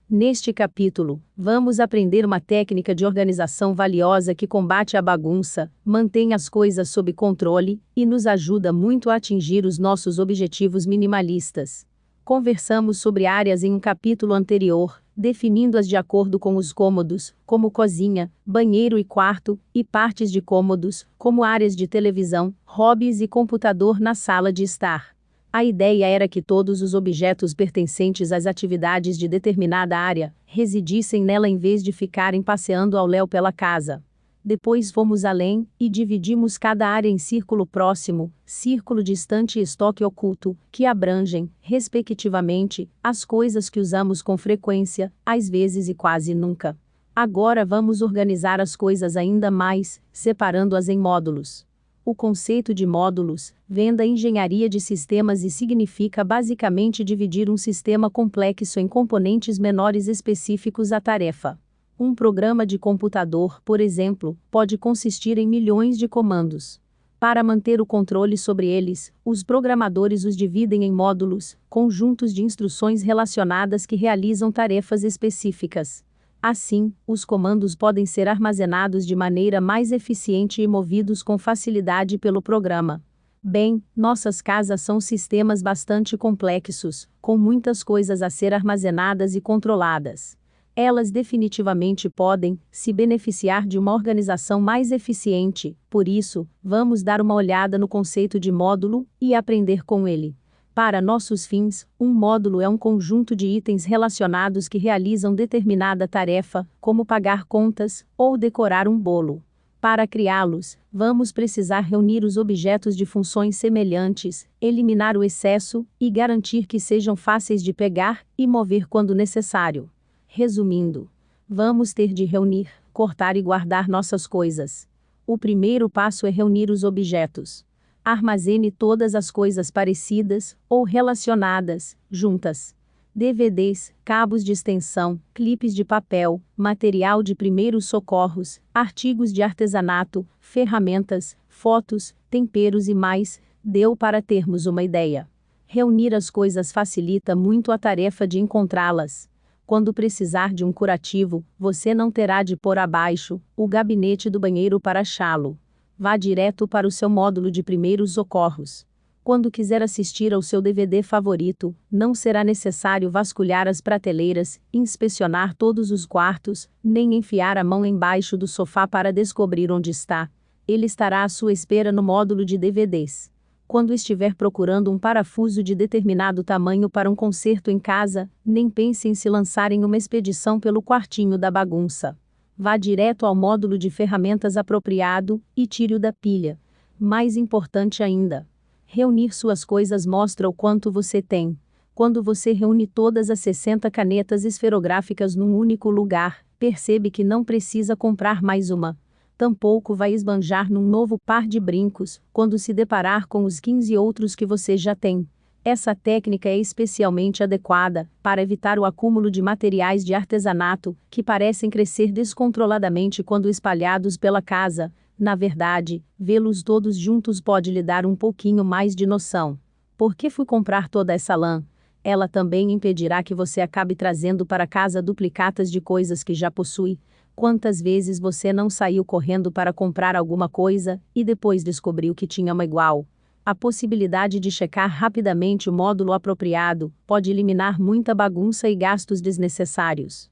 Neste capítulo, vamos aprender uma técnica de organização valiosa que combate a bagunça, mantém as coisas sob controle, e nos ajuda muito a atingir os nossos objetivos minimalistas. Conversamos sobre áreas em um capítulo anterior, definindo-as de acordo com os cômodos, como cozinha, banheiro e quarto, e partes de cômodos, como áreas de televisão, hobbies e computador na sala de estar. A ideia era que todos os objetos pertencentes às atividades de determinada área residissem nela em vez de ficarem passeando ao léu pela casa. Depois fomos além e dividimos cada área em círculo próximo, círculo distante e estoque oculto, que abrangem, respectivamente, as coisas que usamos com frequência, às vezes e quase nunca. Agora vamos organizar as coisas ainda mais, separando-as em módulos. O conceito de módulos vem da engenharia de sistemas e significa basicamente dividir um sistema complexo em componentes menores específicos à tarefa. Um programa de computador, por exemplo, pode consistir em milhões de comandos. Para manter o controle sobre eles, os programadores os dividem em módulos, conjuntos de instruções relacionadas que realizam tarefas específicas. Assim, os comandos podem ser armazenados de maneira mais eficiente e movidos com facilidade pelo programa. Bem, nossas casas são sistemas bastante complexos, com muitas coisas a ser armazenadas e controladas. Elas definitivamente podem se beneficiar de uma organização mais eficiente, por isso, vamos dar uma olhada no conceito de módulo e aprender com ele. Para nossos fins, um módulo é um conjunto de itens relacionados que realizam determinada tarefa, como pagar contas ou decorar um bolo. Para criá-los, vamos precisar reunir os objetos de funções semelhantes, eliminar o excesso e garantir que sejam fáceis de pegar e mover quando necessário. Resumindo, vamos ter de reunir, cortar e guardar nossas coisas. O primeiro passo é reunir os objetos. Armazene todas as coisas parecidas ou relacionadas, juntas. DVDs, cabos de extensão, clipes de papel, material de primeiros socorros, artigos de artesanato, ferramentas, fotos, temperos e mais, deu para termos uma ideia. Reunir as coisas facilita muito a tarefa de encontrá-las. Quando precisar de um curativo, você não terá de pôr abaixo o gabinete do banheiro para achá-lo. Vá direto para o seu módulo de primeiros socorros. Quando quiser assistir ao seu DVD favorito, não será necessário vasculhar as prateleiras, inspecionar todos os quartos, nem enfiar a mão embaixo do sofá para descobrir onde está. Ele estará à sua espera no módulo de DVDs. Quando estiver procurando um parafuso de determinado tamanho para um concerto em casa, nem pense em se lançar em uma expedição pelo quartinho da bagunça. Vá direto ao módulo de ferramentas apropriado e tire-o da pilha. Mais importante ainda, reunir suas coisas mostra o quanto você tem. Quando você reúne todas as 60 canetas esferográficas num único lugar, percebe que não precisa comprar mais uma. Tampouco vai esbanjar num novo par de brincos, quando se deparar com os 15 outros que você já tem. Essa técnica é especialmente adequada para evitar o acúmulo de materiais de artesanato, que parecem crescer descontroladamente quando espalhados pela casa. Na verdade, vê-los todos juntos pode lhe dar um pouquinho mais de noção. Por que fui comprar toda essa lã? Ela também impedirá que você acabe trazendo para casa duplicatas de coisas que já possui. Quantas vezes você não saiu correndo para comprar alguma coisa e depois descobriu que tinha uma igual? A possibilidade de checar rapidamente o módulo apropriado pode eliminar muita bagunça e gastos desnecessários.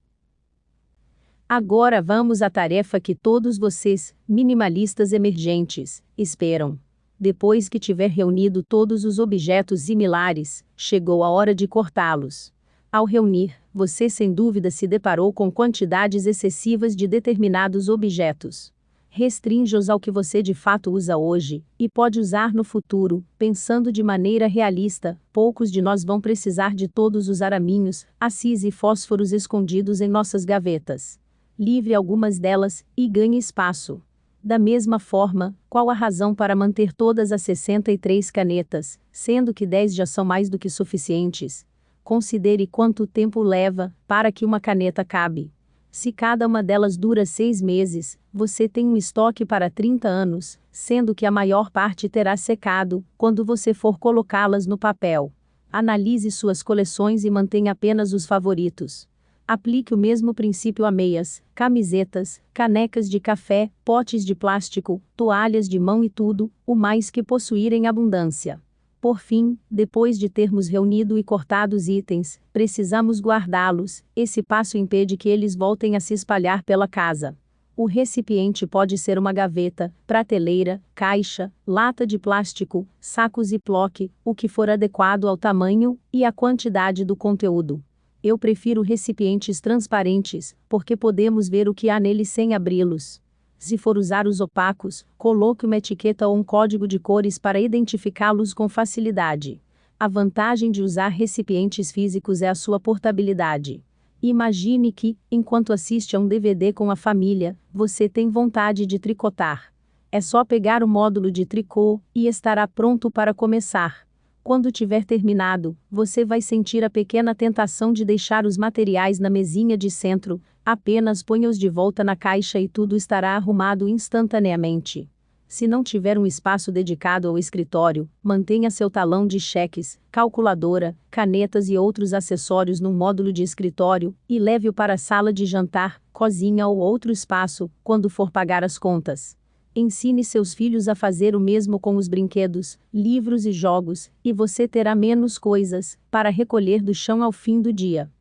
Agora vamos à tarefa que todos vocês, minimalistas emergentes, esperam. Depois que tiver reunido todos os objetos similares, chegou a hora de cortá-los. Ao reunir, você sem dúvida se deparou com quantidades excessivas de determinados objetos. Restrinja-os ao que você de fato usa hoje, e pode usar no futuro, pensando de maneira realista. Poucos de nós vão precisar de todos os araminhos, assis e fósforos escondidos em nossas gavetas. Livre algumas delas, e ganhe espaço. Da mesma forma, qual a razão para manter todas as 63 canetas, sendo que 10 já são mais do que suficientes? Considere quanto tempo leva para que uma caneta cabe. Se cada uma delas dura 6 meses, você tem um estoque para 30 anos, sendo que a maior parte terá secado quando você for colocá-las no papel. Analise suas coleções e mantenha apenas os favoritos. Aplique o mesmo princípio a meias, camisetas, canecas de café, potes de plástico, toalhas de mão e tudo, o mais que possuir em abundância. Por fim, depois de termos reunido e cortado os itens, precisamos guardá-los. Esse passo impede que eles voltem a se espalhar pela casa. O recipiente pode ser uma gaveta, prateleira, caixa, lata de plástico, saco Ziploc, o que for adequado ao tamanho e à quantidade do conteúdo. Eu prefiro recipientes transparentes, porque podemos ver o que há neles sem abri-los. Se for usar os opacos, coloque uma etiqueta ou um código de cores para identificá-los com facilidade. A vantagem de usar recipientes físicos é a sua portabilidade. Imagine que, enquanto assiste a um DVD com a família, você tem vontade de tricotar. É só pegar o módulo de tricô e estará pronto para começar. Quando tiver terminado, você vai sentir a pequena tentação de deixar os materiais na mesinha de centro, apenas ponha-os de volta na caixa e tudo estará arrumado instantaneamente. Se não tiver um espaço dedicado ao escritório, mantenha seu talão de cheques, calculadora, canetas e outros acessórios num módulo de escritório, e leve-o para a sala de jantar, cozinha ou outro espaço, quando for pagar as contas. Ensine seus filhos a fazer o mesmo com os brinquedos, livros e jogos, e você terá menos coisas para recolher do chão ao fim do dia.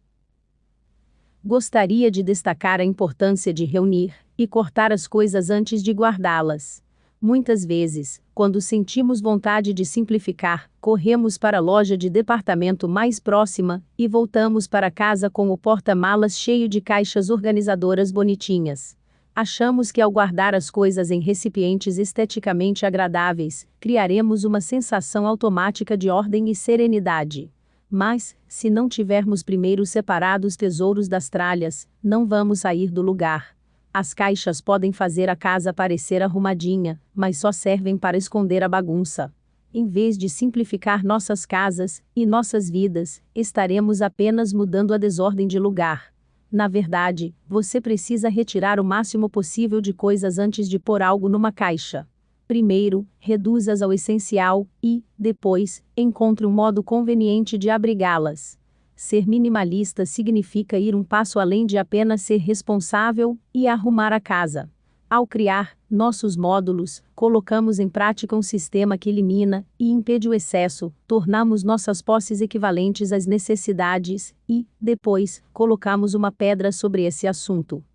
Gostaria de destacar a importância de reunir e cortar as coisas antes de guardá-las. Muitas vezes, quando sentimos vontade de simplificar, corremos para a loja de departamento mais próxima e voltamos para casa com o porta-malas cheio de caixas organizadoras bonitinhas. Achamos que ao guardar as coisas em recipientes esteticamente agradáveis, criaremos uma sensação automática de ordem e serenidade. Mas, se não tivermos primeiro separado os tesouros das tralhas, não vamos sair do lugar. As caixas podem fazer a casa parecer arrumadinha, mas só servem para esconder a bagunça. Em vez de simplificar nossas casas e nossas vidas, estaremos apenas mudando a desordem de lugar. Na verdade, você precisa retirar o máximo possível de coisas antes de pôr algo numa caixa. Primeiro, reduza-as ao essencial e, depois, encontre um modo conveniente de abrigá-las. Ser minimalista significa ir um passo além de apenas ser responsável e arrumar a casa. Ao criar nossos módulos, colocamos em prática um sistema que elimina e impede o excesso, tornamos nossas posses equivalentes às necessidades e, depois, colocamos uma pedra sobre esse assunto.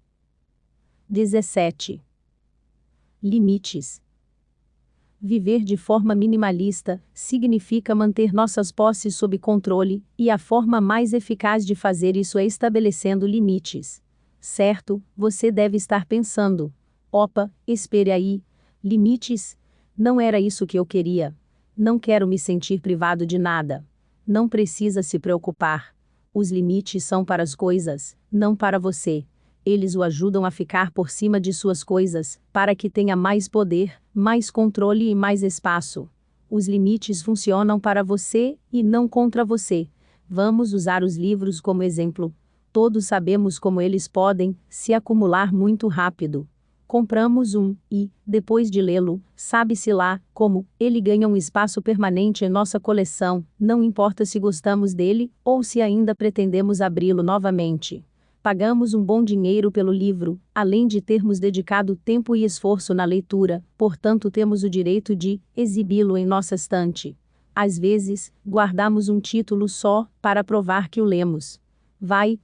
17. Limites. Viver de forma minimalista significa manter nossas posses sob controle, e a forma mais eficaz de fazer isso é estabelecendo limites. Certo, você deve estar pensando: opa, espere aí, limites? Não era isso que eu queria. Não quero me sentir privado de nada. Não precisa se preocupar. Os limites são para as coisas, não para você. Eles o ajudam a ficar por cima de suas coisas, para que tenha mais poder, mais controle e mais espaço. Os limites funcionam para você e não contra você. Vamos usar os livros como exemplo. Todos sabemos como eles podem se acumular muito rápido. Compramos um e, depois de lê-lo, sabe-se lá como ele ganha um espaço permanente em nossa coleção, não importa se gostamos dele ou se ainda pretendemos abri-lo novamente. Pagamos um bom dinheiro pelo livro, além de termos dedicado tempo e esforço na leitura, portanto temos o direito de exibi-lo em nossa estante. Às vezes, guardamos um título só, para provar que o lemos.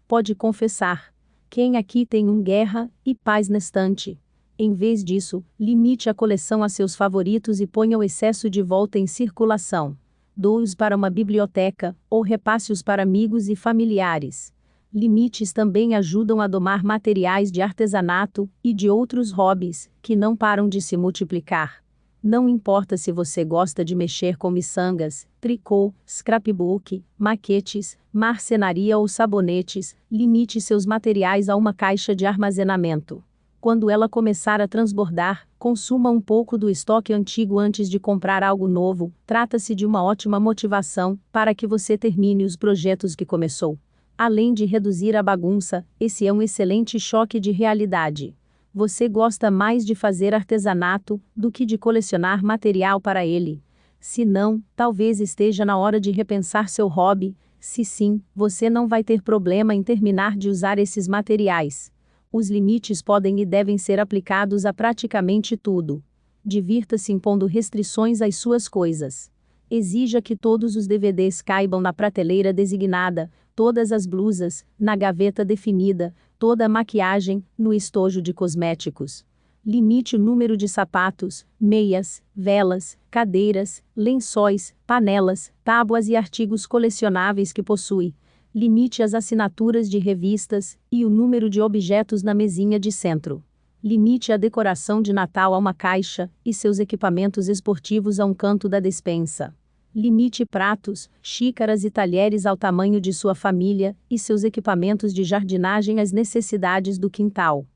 Pode confessar. Quem aqui tem um Guerra e Paz na estante? Em vez disso, limite a coleção a seus favoritos e ponha o excesso de volta em circulação. Doe-os para uma biblioteca, ou repasse-os para amigos e familiares. Limites também ajudam a domar materiais de artesanato e de outros hobbies, que não param de se multiplicar. Não importa se você gosta de mexer com miçangas, tricô, scrapbook, maquetes, marcenaria ou sabonetes, limite seus materiais a uma caixa de armazenamento. Quando ela começar a transbordar, consuma um pouco do estoque antigo antes de comprar algo novo. Trata-se de uma ótima motivação para que você termine os projetos que começou. Além de reduzir a bagunça, esse é um excelente choque de realidade. Você gosta mais de fazer artesanato do que de colecionar material para ele. Se não, talvez esteja na hora de repensar seu hobby. Se sim, você não vai ter problema em terminar de usar esses materiais. Os limites podem e devem ser aplicados a praticamente tudo. Divirta-se impondo restrições às suas coisas. Exija que todos os DVDs caibam na prateleira designada, todas as blusas, na gaveta definida, toda a maquiagem, no estojo de cosméticos. Limite o número de sapatos, meias, velas, cadeiras, lençóis, panelas, tábuas e artigos colecionáveis que possui. Limite as assinaturas de revistas e o número de objetos na mesinha de centro. Limite a decoração de Natal a uma caixa e seus equipamentos esportivos a um canto da despensa. Limite pratos, xícaras e talheres ao tamanho de sua família e seus equipamentos de jardinagem às necessidades do quintal.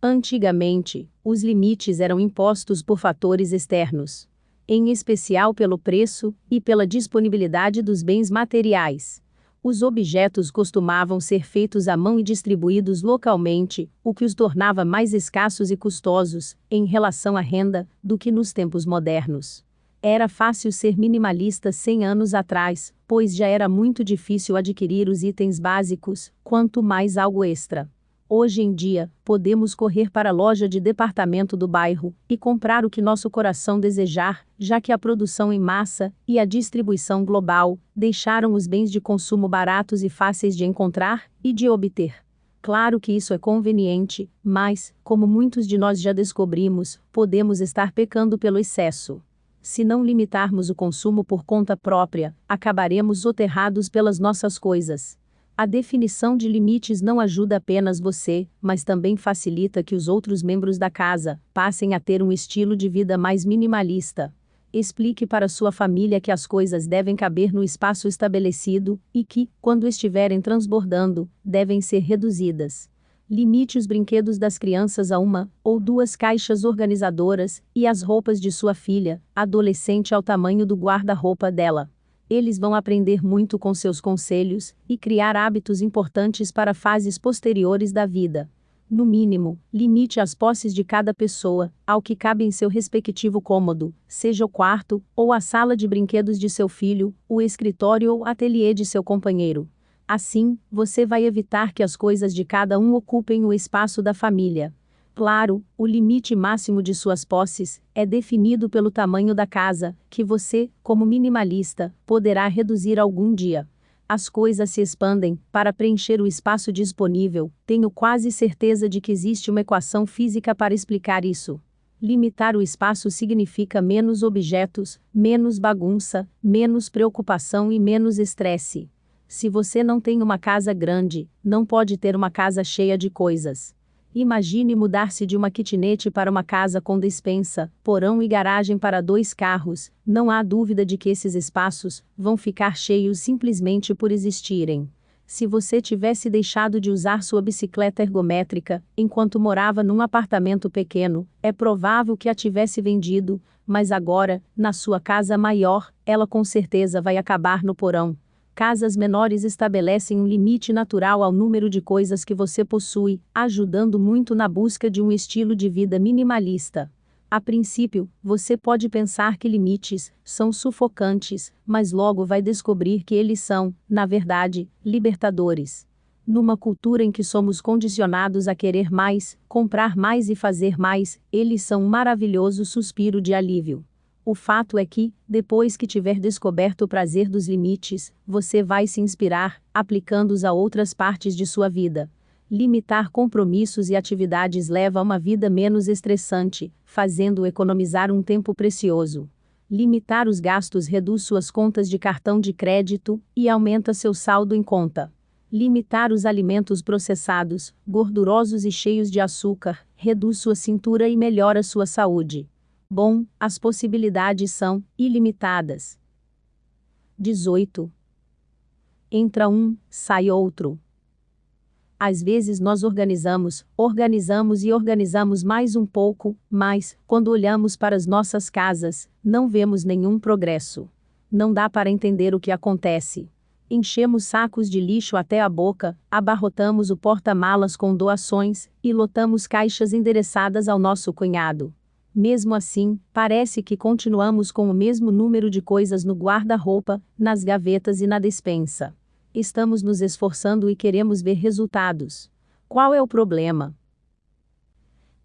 Antigamente, os limites eram impostos por fatores externos, em especial pelo preço e pela disponibilidade dos bens materiais. Os objetos costumavam ser feitos à mão e distribuídos localmente, o que os tornava mais escassos e custosos, em relação à renda, do que nos tempos modernos. Era fácil ser minimalista 100 anos atrás, pois já era muito difícil adquirir os itens básicos, quanto mais algo extra. Hoje em dia, podemos correr para a loja de departamento do bairro e comprar o que nosso coração desejar, já que a produção em massa e a distribuição global deixaram os bens de consumo baratos e fáceis de encontrar e de obter. Claro que isso é conveniente, mas, como muitos de nós já descobrimos, podemos estar pecando pelo excesso. Se não limitarmos o consumo por conta própria, acabaremos soterrados pelas nossas coisas. A definição de limites não ajuda apenas você, mas também facilita que os outros membros da casa passem a ter um estilo de vida mais minimalista. Explique para sua família que as coisas devem caber no espaço estabelecido e que, quando estiverem transbordando, devem ser reduzidas. Limite os brinquedos das crianças a 1 ou 2 caixas organizadoras e as roupas de sua filha, adolescente ao tamanho do guarda-roupa dela. Eles vão aprender muito com seus conselhos e criar hábitos importantes para fases posteriores da vida. No mínimo, limite as posses de cada pessoa, ao que cabe em seu respectivo cômodo, seja o quarto ou a sala de brinquedos de seu filho, o escritório ou ateliê de seu companheiro. Assim, você vai evitar que as coisas de cada um ocupem o espaço da família. Claro, o limite máximo de suas posses é definido pelo tamanho da casa, que você, como minimalista, poderá reduzir algum dia. As coisas se expandem para preencher o espaço disponível. Tenho quase certeza de que existe uma equação física para explicar isso. Limitar o espaço significa menos objetos, menos bagunça, menos preocupação e menos estresse. Se você não tem uma casa grande, não pode ter uma casa cheia de coisas. Imagine mudar-se de uma kitnet para uma casa com despensa, porão e garagem para 2 carros. Não há dúvida de que esses espaços vão ficar cheios simplesmente por existirem. Se você tivesse deixado de usar sua bicicleta ergométrica enquanto morava num apartamento pequeno, é provável que a tivesse vendido, mas agora, na sua casa maior, ela com certeza vai acabar no porão. Casas menores estabelecem um limite natural ao número de coisas que você possui, ajudando muito na busca de um estilo de vida minimalista. A princípio, você pode pensar que limites são sufocantes, mas logo vai descobrir que eles são, na verdade, libertadores. Numa cultura em que somos condicionados a querer mais, comprar mais e fazer mais, eles são um maravilhoso suspiro de alívio. O fato é que, depois que tiver descoberto o prazer dos limites, você vai se inspirar, aplicando-os a outras partes de sua vida. Limitar compromissos e atividades leva a uma vida menos estressante, fazendo economizar um tempo precioso. Limitar os gastos reduz suas contas de cartão de crédito e aumenta seu saldo em conta. Limitar os alimentos processados, gordurosos e cheios de açúcar, reduz sua cintura e melhora sua saúde. Bom, as possibilidades são ilimitadas. 18. Entra um, sai outro. Às vezes nós organizamos e organizamos mais um pouco, mas, quando olhamos para as nossas casas, não vemos nenhum progresso. Não dá para entender o que acontece. Enchemos sacos de lixo até a boca, abarrotamos o porta-malas com doações e lotamos caixas endereçadas ao nosso cunhado. Mesmo assim, parece que continuamos com o mesmo número de coisas no guarda-roupa, nas gavetas e na despensa. Estamos nos esforçando e queremos ver resultados. Qual é o problema?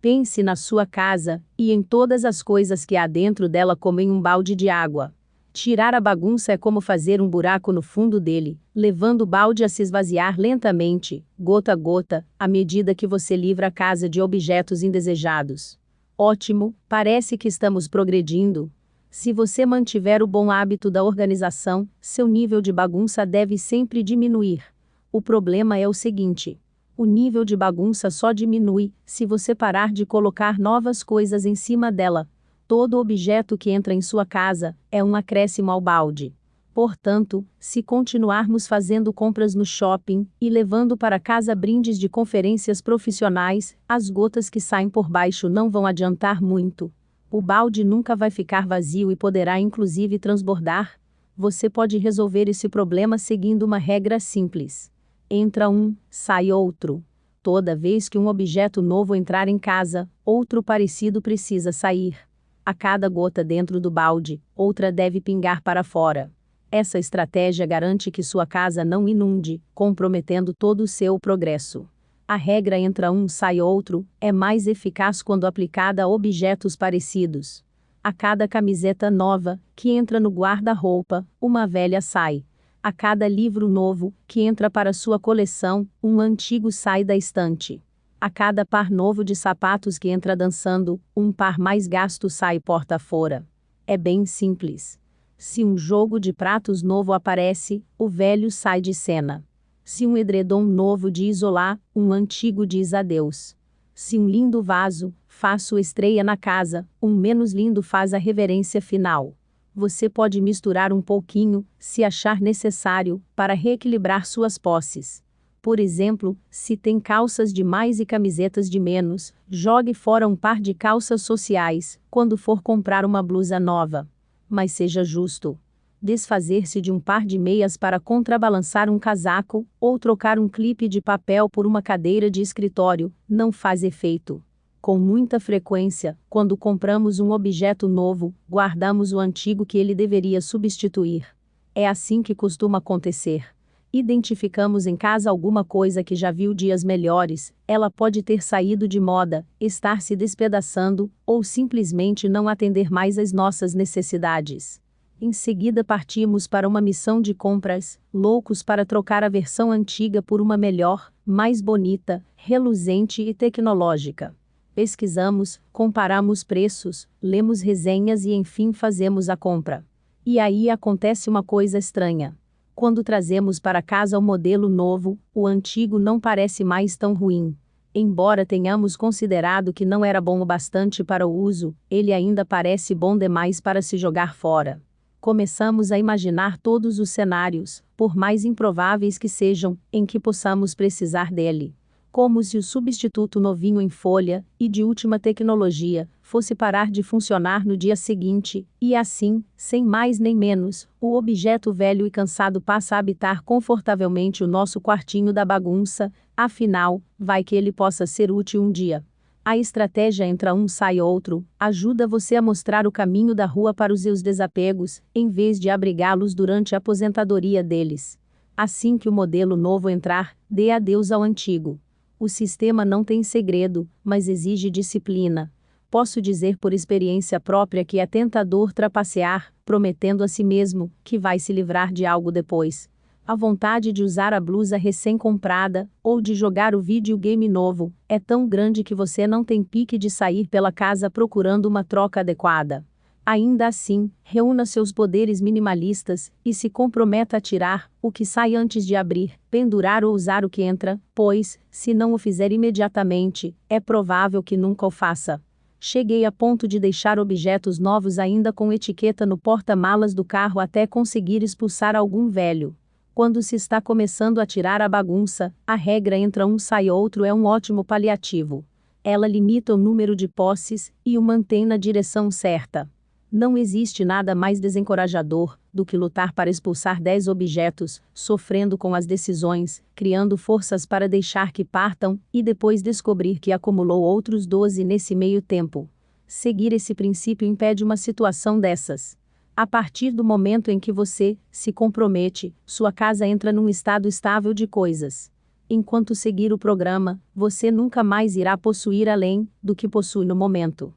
Pense na sua casa, e em todas as coisas que há dentro dela como em um balde de água. Tirar a bagunça é como fazer um buraco no fundo dele, levando o balde a se esvaziar lentamente, gota a gota, à medida que você livra a casa de objetos indesejados. Ótimo, parece que estamos progredindo. Se você mantiver o bom hábito da organização, seu nível de bagunça deve sempre diminuir. O problema é o seguinte: o nível de bagunça só diminui se você parar de colocar novas coisas em cima dela. Todo objeto que entra em sua casa é um acréscimo ao balde. Portanto, se continuarmos fazendo compras no shopping e levando para casa brindes de conferências profissionais, as gotas que saem por baixo não vão adiantar muito. O balde nunca vai ficar vazio e poderá inclusive transbordar. Você pode resolver esse problema seguindo uma regra simples. Entra um, sai outro. Toda vez que um objeto novo entrar em casa, outro parecido precisa sair. A cada gota dentro do balde, outra deve pingar para fora. Essa estratégia garante que sua casa não inunde, comprometendo todo o seu progresso. A regra entra um, sai outro é mais eficaz quando aplicada a objetos parecidos. A cada camiseta nova que entra no guarda-roupa, uma velha sai. A cada livro novo que entra para sua coleção, um antigo sai da estante. A cada par novo de sapatos que entra dançando, um par mais gasto sai porta fora. É bem simples. Se um jogo de pratos novo aparece, o velho sai de cena. Se um edredom novo diz olá, um antigo diz adeus. Se um lindo vaso faz sua estreia na casa, um menos lindo faz a reverência final. Você pode misturar um pouquinho, se achar necessário, para reequilibrar suas posses. Por exemplo, se tem calças de mais e camisetas de menos, jogue fora um par de calças sociais, quando for comprar uma blusa nova. Mas seja justo. Desfazer-se de um par de meias para contrabalançar um casaco, ou trocar um clipe de papel por uma cadeira de escritório, não faz efeito. Com muita frequência, quando compramos um objeto novo, guardamos o antigo que ele deveria substituir. É assim que costuma acontecer. Identificamos em casa alguma coisa que já viu dias melhores, ela pode ter saído de moda, estar se despedaçando, ou simplesmente não atender mais às nossas necessidades. Em seguida partimos para uma missão de compras, loucos para trocar a versão antiga por uma melhor, mais bonita, reluzente e tecnológica. Pesquisamos, comparamos preços, lemos resenhas e enfim fazemos a compra. E aí acontece uma coisa estranha. Quando trazemos para casa o modelo novo, o antigo não parece mais tão ruim. Embora tenhamos considerado que não era bom o bastante para o uso, ele ainda parece bom demais para se jogar fora. Começamos a imaginar todos os cenários, por mais improváveis que sejam, em que possamos precisar dele. Como se o substituto novinho em folha, e de última tecnologia, fosse parar de funcionar no dia seguinte, e assim, sem mais nem menos, o objeto velho e cansado passa a habitar confortavelmente o nosso quartinho da bagunça, afinal, vai que ele possa ser útil um dia. A estratégia entra um sai outro, ajuda você a mostrar o caminho da rua para os seus desapegos, em vez de abrigá-los durante a aposentadoria deles. Assim que o modelo novo entrar, dê adeus ao antigo. O sistema não tem segredo, mas exige disciplina. Posso dizer por experiência própria que é tentador trapacear, prometendo a si mesmo que vai se livrar de algo depois. A vontade de usar a blusa recém-comprada, ou de jogar o videogame novo, é tão grande que você não tem pique de sair pela casa procurando uma troca adequada. Ainda assim, reúna seus poderes minimalistas e se comprometa a tirar o que sai antes de abrir, pendurar ou usar o que entra, pois, se não o fizer imediatamente, é provável que nunca o faça. Cheguei a ponto de deixar objetos novos ainda com etiqueta no porta-malas do carro até conseguir expulsar algum velho. Quando se está começando a tirar a bagunça, a regra entra um sai outro é um ótimo paliativo. Ela limita o número de posses e o mantém na direção certa. Não existe nada mais desencorajador do que lutar para expulsar 10 objetos, sofrendo com as decisões, criando forças para deixar que partam, e depois descobrir que acumulou outros 12 nesse meio tempo. Seguir esse princípio impede uma situação dessas. A partir do momento em que você se compromete, sua casa entra num estado estável de coisas. Enquanto seguir o programa, você nunca mais irá possuir além do que possui no momento.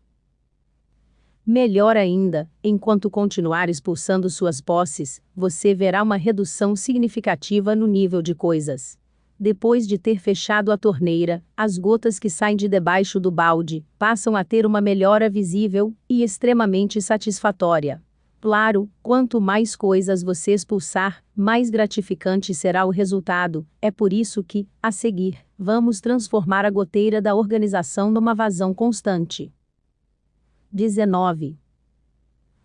Melhor ainda, enquanto continuar expulsando suas posses, você verá uma redução significativa no nível de coisas. Depois de ter fechado a torneira, as gotas que saem de debaixo do balde passam a ter uma melhora visível e extremamente satisfatória. Claro, quanto mais coisas você expulsar, mais gratificante será o resultado. É por isso que, a seguir, vamos transformar a goteira da organização numa vazão constante. 19.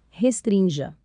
Restrinja.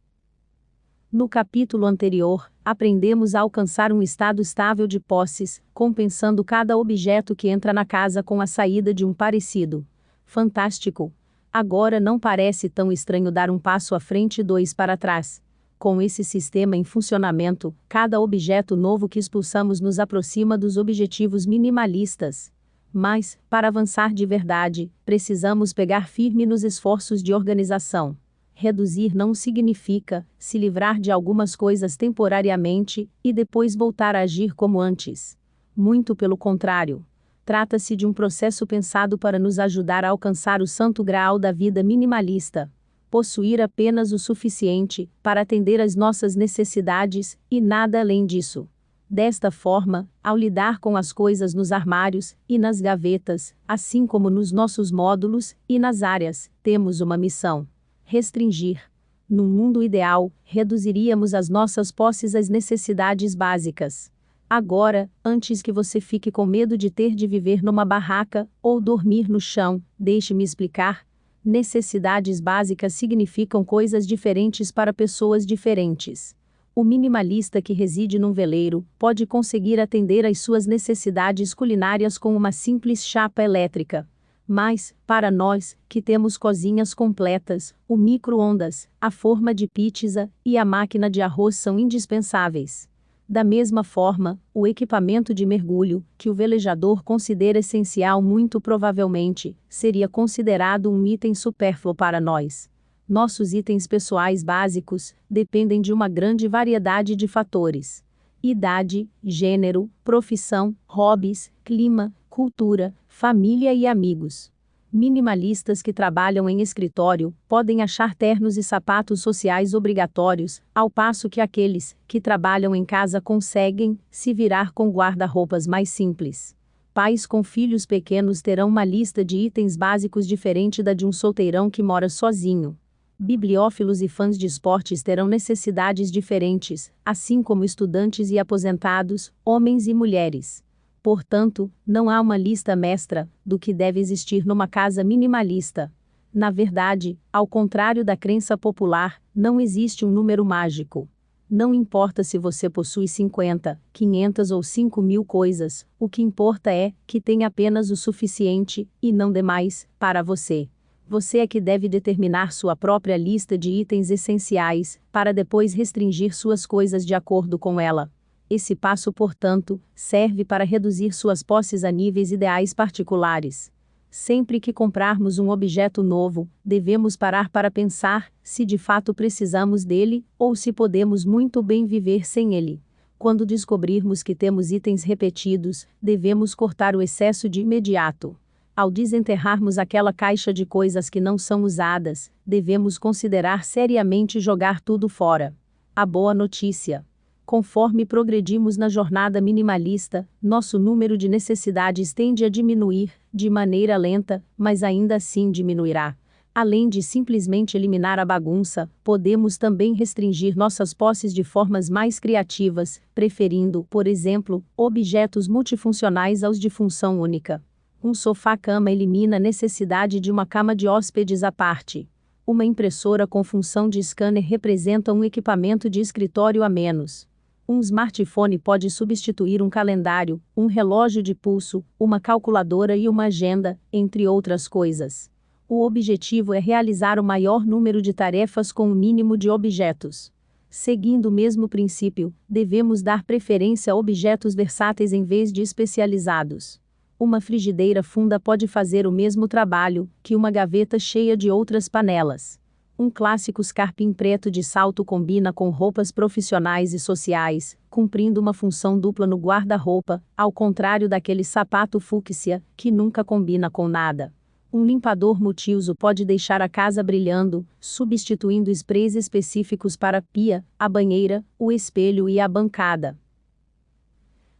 No capítulo anterior, aprendemos a alcançar um estado estável de posses, compensando cada objeto que entra na casa com a saída de um parecido. Fantástico! Agora não parece tão estranho dar um passo à frente e dois para trás. Com esse sistema em funcionamento, cada objeto novo que expulsamos nos aproxima dos objetivos minimalistas. Mas, para avançar de verdade, precisamos pegar firme nos esforços de organização. Reduzir não significa se livrar de algumas coisas temporariamente e depois voltar a agir como antes. Muito pelo contrário. Trata-se de um processo pensado para nos ajudar a alcançar o santo graal da vida minimalista. Possuir apenas o suficiente para atender às nossas necessidades e nada além disso. Desta forma, ao lidar com as coisas nos armários e nas gavetas, assim como nos nossos módulos e nas áreas, temos uma missão: restringir. Num mundo ideal, reduziríamos as nossas posses às necessidades básicas. Agora, antes que você fique com medo de ter de viver numa barraca ou dormir no chão, deixe-me explicar. Necessidades básicas significam coisas diferentes para pessoas diferentes. O minimalista que reside num veleiro pode conseguir atender às suas necessidades culinárias com uma simples chapa elétrica. Mas, para nós, que temos cozinhas completas, o micro-ondas, a forma de pizza e a máquina de arroz são indispensáveis. Da mesma forma, o equipamento de mergulho, que o velejador considera essencial, muito provavelmente, seria considerado um item supérfluo para nós. Nossos itens pessoais básicos dependem de uma grande variedade de fatores: idade, gênero, profissão, hobbies, clima, cultura, família e amigos. Minimalistas que trabalham em escritório podem achar ternos e sapatos sociais obrigatórios, ao passo que aqueles que trabalham em casa conseguem se virar com guarda-roupas mais simples. Pais com filhos pequenos terão uma lista de itens básicos diferente da de um solteirão que mora sozinho. Bibliófilos e fãs de esportes terão necessidades diferentes, assim como estudantes e aposentados, homens e mulheres. Portanto, não há uma lista mestra do que deve existir numa casa minimalista. Na verdade, ao contrário da crença popular, não existe um número mágico. Não importa se você possui 50, 500 ou 5.000 coisas, o que importa é que tenha apenas o suficiente, e não demais, para você. Você é que deve determinar sua própria lista de itens essenciais, para depois restringir suas coisas de acordo com ela. Esse passo, portanto, serve para reduzir suas posses a níveis ideais particulares. Sempre que comprarmos um objeto novo, devemos parar para pensar se de fato precisamos dele, ou se podemos muito bem viver sem ele. Quando descobrirmos que temos itens repetidos, devemos cortar o excesso de imediato. Ao desenterrarmos aquela caixa de coisas que não são usadas, devemos considerar seriamente jogar tudo fora. A boa notícia: conforme progredimos na jornada minimalista, nosso número de necessidades tende a diminuir, de maneira lenta, mas ainda assim diminuirá. Além de simplesmente eliminar a bagunça, podemos também restringir nossas posses de formas mais criativas, preferindo, por exemplo, objetos multifuncionais aos de função única. Um sofá-cama elimina a necessidade de uma cama de hóspedes à parte. Uma impressora com função de scanner representa um equipamento de escritório a menos. Um smartphone pode substituir um calendário, um relógio de pulso, uma calculadora e uma agenda, entre outras coisas. O objetivo é realizar o maior número de tarefas com o mínimo de objetos. Seguindo o mesmo princípio, devemos dar preferência a objetos versáteis em vez de especializados. Uma frigideira funda pode fazer o mesmo trabalho que uma gaveta cheia de outras panelas. Um clássico scarpim preto de salto combina com roupas profissionais e sociais, cumprindo uma função dupla no guarda-roupa, ao contrário daquele sapato fúcsia, que nunca combina com nada. Um limpador multiuso pode deixar a casa brilhando, substituindo sprays específicos para a pia, a banheira, o espelho e a bancada.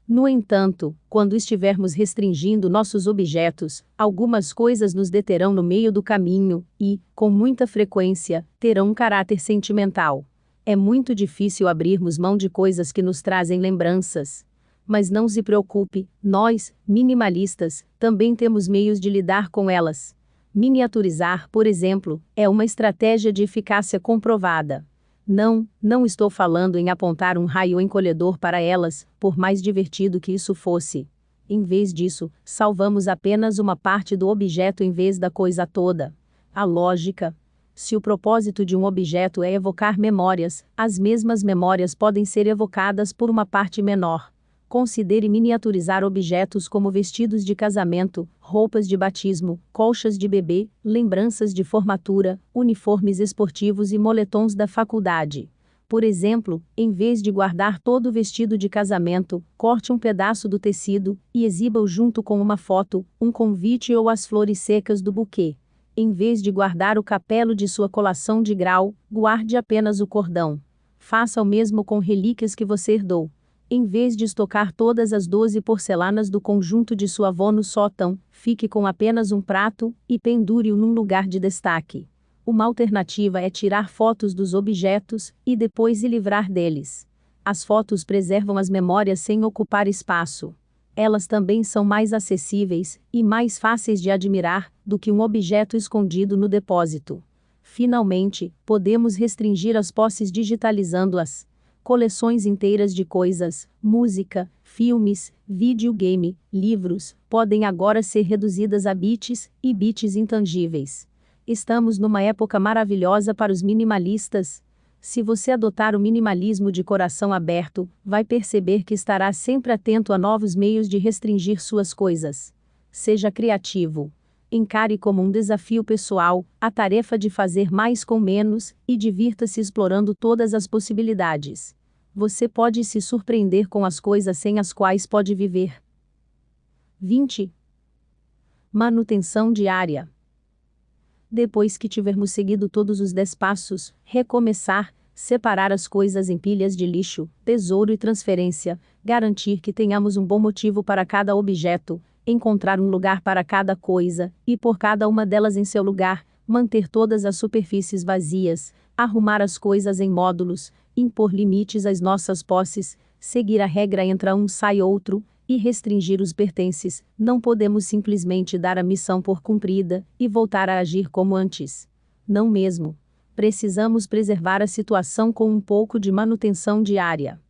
No entanto, quando estivermos restringindo nossos objetos, algumas coisas nos deterão no meio do caminho e, com muita frequência, terão um caráter sentimental. É muito difícil abrirmos mão de coisas que nos trazem lembranças. Mas não se preocupe, nós, minimalistas, também temos meios de lidar com elas. Miniaturizar, por exemplo, é uma estratégia de eficácia comprovada. Não estou falando em apontar um raio encolhedor para elas, por mais divertido que isso fosse. Em vez disso, salvamos apenas uma parte do objeto em vez da coisa toda. A lógica. Se o propósito de um objeto é evocar memórias, as mesmas memórias podem ser evocadas por uma parte menor. Considere miniaturizar objetos como vestidos de casamento, roupas de batismo, colchas de bebê, lembranças de formatura, uniformes esportivos e moletons da faculdade. Por exemplo, em vez de guardar todo o vestido de casamento, corte um pedaço do tecido e exiba-o junto com uma foto, um convite ou as flores secas do buquê. Em vez de guardar o capelo de sua colação de grau, guarde apenas o cordão. Faça o mesmo com relíquias que você herdou. Em vez de estocar todas as 12 porcelanas do conjunto de sua avó no sótão, fique com apenas um prato e pendure-o num lugar de destaque. Uma alternativa é tirar fotos dos objetos e depois se livrar deles. As fotos preservam as memórias sem ocupar espaço. Elas também são mais acessíveis e mais fáceis de admirar do que um objeto escondido no depósito. Finalmente, podemos restringir as posses digitalizando-as. Coleções inteiras de coisas, música, filmes, videogame, livros, podem agora ser reduzidas a bits e bits intangíveis. Estamos numa época maravilhosa para os minimalistas. Se você adotar o minimalismo de coração aberto, vai perceber que estará sempre atento a novos meios de restringir suas coisas. Seja criativo. Encare como um desafio pessoal a tarefa de fazer mais com menos e divirta-se explorando todas as possibilidades. Você pode se surpreender com as coisas sem as quais pode viver. 20. Manutenção diária. Depois que tivermos seguido todos os 10 passos, recomeçar, separar as coisas em pilhas de lixo, tesouro e transferência, garantir que tenhamos um bom motivo para cada objeto, encontrar um lugar para cada coisa, e pôr cada uma delas em seu lugar, manter todas as superfícies vazias, arrumar as coisas em módulos, impor limites às nossas posses, seguir a regra entra um sai outro, e restringir os pertences. Não podemos simplesmente dar a missão por cumprida, e voltar a agir como antes. Não mesmo. Precisamos preservar a situação com um pouco de manutenção diária.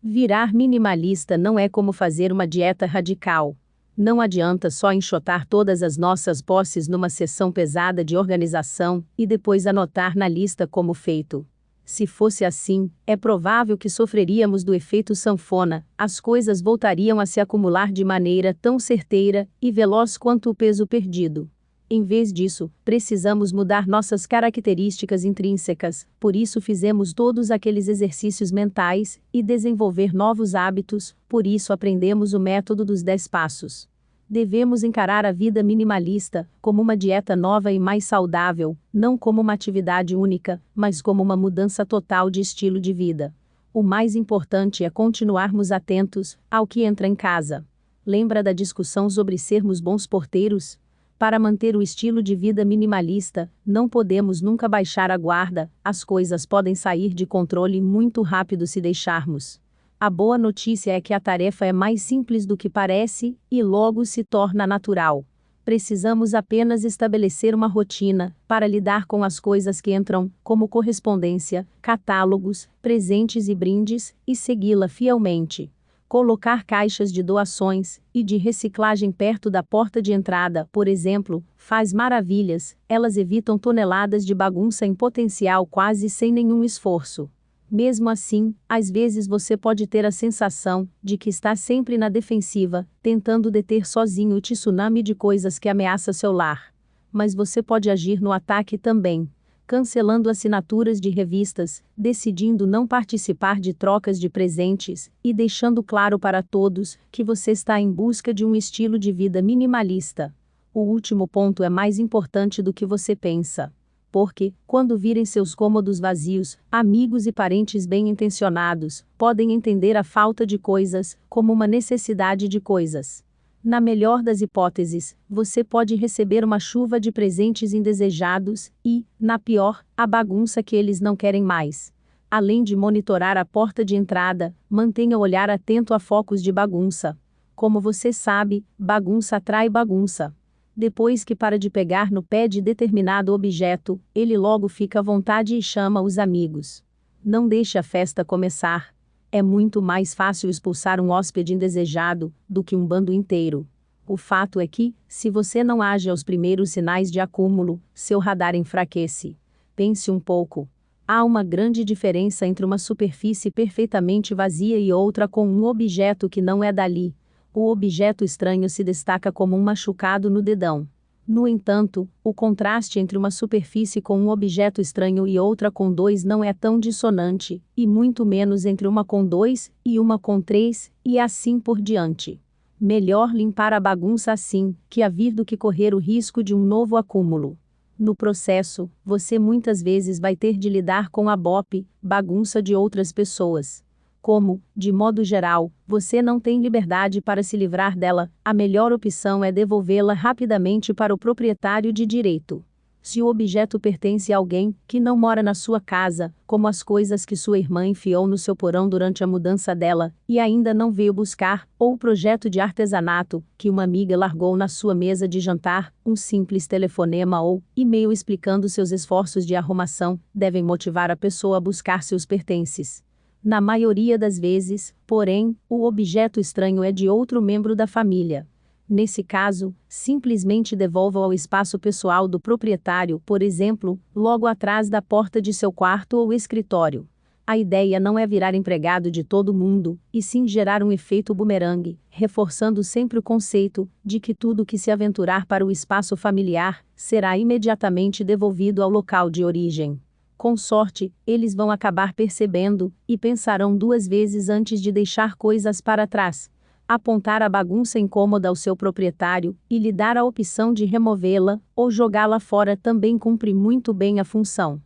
Virar minimalista não é como fazer uma dieta radical. Não adianta só enxotar todas as nossas posses numa sessão pesada de organização e depois anotar na lista como feito. Se fosse assim, é provável que sofreríamos do efeito sanfona, as coisas voltariam a se acumular de maneira tão certeira e veloz quanto o peso perdido. Em vez disso, precisamos mudar nossas características intrínsecas, por isso fizemos todos aqueles exercícios mentais, e desenvolver novos hábitos, por isso aprendemos o método dos 10 passos. Devemos encarar a vida minimalista como uma dieta nova e mais saudável, não como uma atividade única, mas como uma mudança total de estilo de vida. O mais importante é continuarmos atentos ao que entra em casa. Lembra da discussão sobre sermos bons porteiros? Para manter o estilo de vida minimalista, não podemos nunca baixar a guarda, as coisas podem sair de controle muito rápido se deixarmos. A boa notícia é que a tarefa é mais simples do que parece, e logo se torna natural. Precisamos apenas estabelecer uma rotina, para lidar com as coisas que entram, como correspondência, catálogos, presentes e brindes, e segui-la fielmente. Colocar caixas de doações e de reciclagem perto da porta de entrada, por exemplo, faz maravilhas, elas evitam toneladas de bagunça em potencial quase sem nenhum esforço. Mesmo assim, às vezes você pode ter a sensação de que está sempre na defensiva, tentando deter sozinho o tsunami de coisas que ameaça seu lar. Mas você pode agir no ataque também. Cancelando assinaturas de revistas, decidindo não participar de trocas de presentes, e deixando claro para todos que você está em busca de um estilo de vida minimalista. o último ponto é mais importante do que você pensa. Porque, quando virem seus cômodos vazios, amigos e parentes bem-intencionados podem entender a falta de coisas como uma necessidade de coisas. Na melhor das hipóteses, você pode receber uma chuva de presentes indesejados e, na pior, a bagunça que eles não querem mais. Além de monitorar a porta de entrada, mantenha o olhar atento a focos de bagunça. Como você sabe, bagunça atrai bagunça. Depois que para de pegar no pé de determinado objeto, ele logo fica à vontade e chama os amigos. Não deixe a festa começar. É muito mais fácil expulsar um hóspede indesejado do que um bando inteiro. O fato é que, se você não age aos primeiros sinais de acúmulo, seu radar enfraquece. Pense um pouco. Há uma grande diferença entre uma superfície perfeitamente vazia e outra com um objeto que não é dali. O objeto estranho se destaca como um machucado no dedão. No entanto, o contraste entre uma superfície com um objeto estranho e outra com 2 não é tão dissonante, e muito menos entre uma com 2 e uma com 3, e assim por diante. Melhor limpar a bagunça assim, que a vir do que correr o risco de um novo acúmulo. No processo, você muitas vezes vai ter de lidar com a bagunça de outras pessoas. Como, de modo geral, você não tem liberdade para se livrar dela, a melhor opção é devolvê-la rapidamente para o proprietário de direito. Se o objeto pertence a alguém que não mora na sua casa, como as coisas que sua irmã enfiou no seu porão durante a mudança dela, e ainda não veio buscar, ou o projeto de artesanato que uma amiga largou na sua mesa de jantar, um simples telefonema ou e-mail explicando seus esforços de arrumação, devem motivar a pessoa a buscar seus pertences. Na maioria das vezes, porém, o objeto estranho é de outro membro da família. Nesse caso, simplesmente devolva-o ao espaço pessoal do proprietário, por exemplo, logo atrás da porta de seu quarto ou escritório. A ideia não é virar empregado de todo mundo, e sim gerar um efeito bumerangue, reforçando sempre o conceito de que tudo que se aventurar para o espaço familiar será imediatamente devolvido ao local de origem. Com sorte, eles vão acabar percebendo, e pensarão 2 vezes antes de deixar coisas para trás. Apontar a bagunça incômoda ao seu proprietário, e lhe dar a opção de removê-la, ou jogá-la fora também cumpre muito bem a função.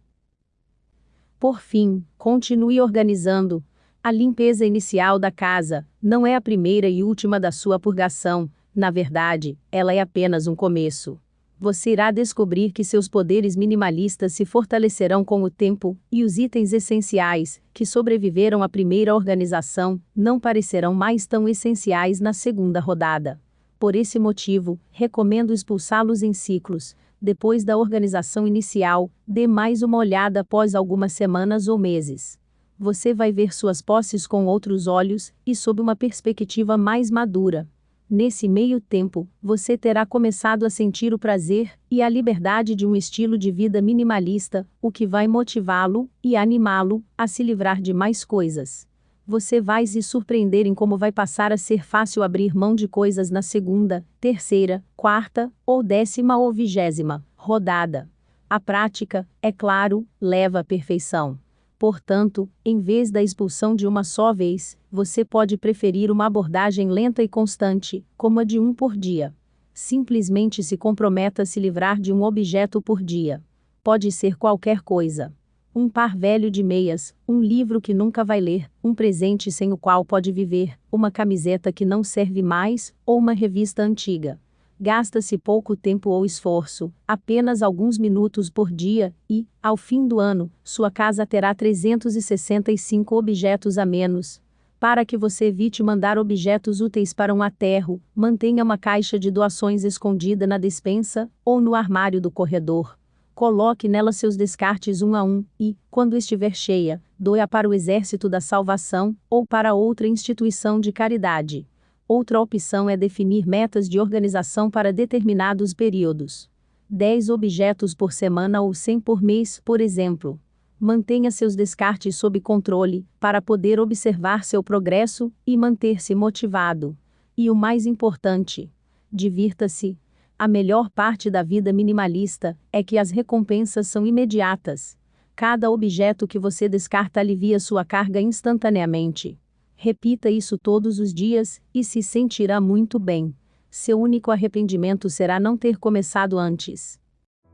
Por fim, continue organizando. A limpeza inicial da casa não é a primeira e última da sua purgação, na verdade, ela é apenas um começo. Você irá descobrir que seus poderes minimalistas se fortalecerão com o tempo, e os itens essenciais, que sobreviveram à primeira organização, não parecerão mais tão essenciais na segunda rodada. Por esse motivo, recomendo expulsá-los em ciclos. Depois da organização inicial, dê mais uma olhada após algumas semanas ou meses. Você vai ver suas posses com outros olhos, e sob uma perspectiva mais madura. Nesse meio tempo, você terá começado a sentir o prazer e a liberdade de um estilo de vida minimalista, o que vai motivá-lo e animá-lo a se livrar de mais coisas. Você vai se surpreender em como vai passar a ser fácil abrir mão de coisas na segunda, terceira, quarta, ou 10ª ou 20ª rodada. A prática, é claro, leva à perfeição. Portanto, em vez da expulsão de uma só vez, você pode preferir uma abordagem lenta e constante, como a de um por dia. Simplesmente se comprometa a se livrar de um objeto por dia. Pode ser qualquer coisa. Um par velho de meias, um livro que nunca vai ler, um presente sem o qual pode viver, uma camiseta que não serve mais, ou uma revista antiga. Gasta-se pouco tempo ou esforço, apenas alguns minutos por dia, e, ao fim do ano, sua casa terá 365 objetos a menos. Para que você evite mandar objetos úteis para um aterro, mantenha uma caixa de doações escondida na despensa, ou no armário do corredor. Coloque nela seus descartes um a um, e, quando estiver cheia, doe-a para o Exército da Salvação, ou para outra instituição de caridade. Outra opção é definir metas de organização para determinados períodos. 10 objetos por semana ou 100 por mês, por exemplo. Mantenha seus descartes sob controle, para poder observar seu progresso e manter-se motivado. E o mais importante, divirta-se. A melhor parte da vida minimalista é que as recompensas são imediatas. Cada objeto que você descarta alivia sua carga instantaneamente. Repita isso todos os dias, e se sentirá muito bem. Seu único arrependimento será não ter começado antes.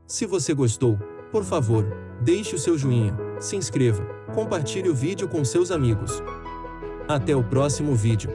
Se você gostou, por favor, deixe o seu joinha, se inscreva, compartilhe o vídeo com seus amigos. Até o próximo vídeo.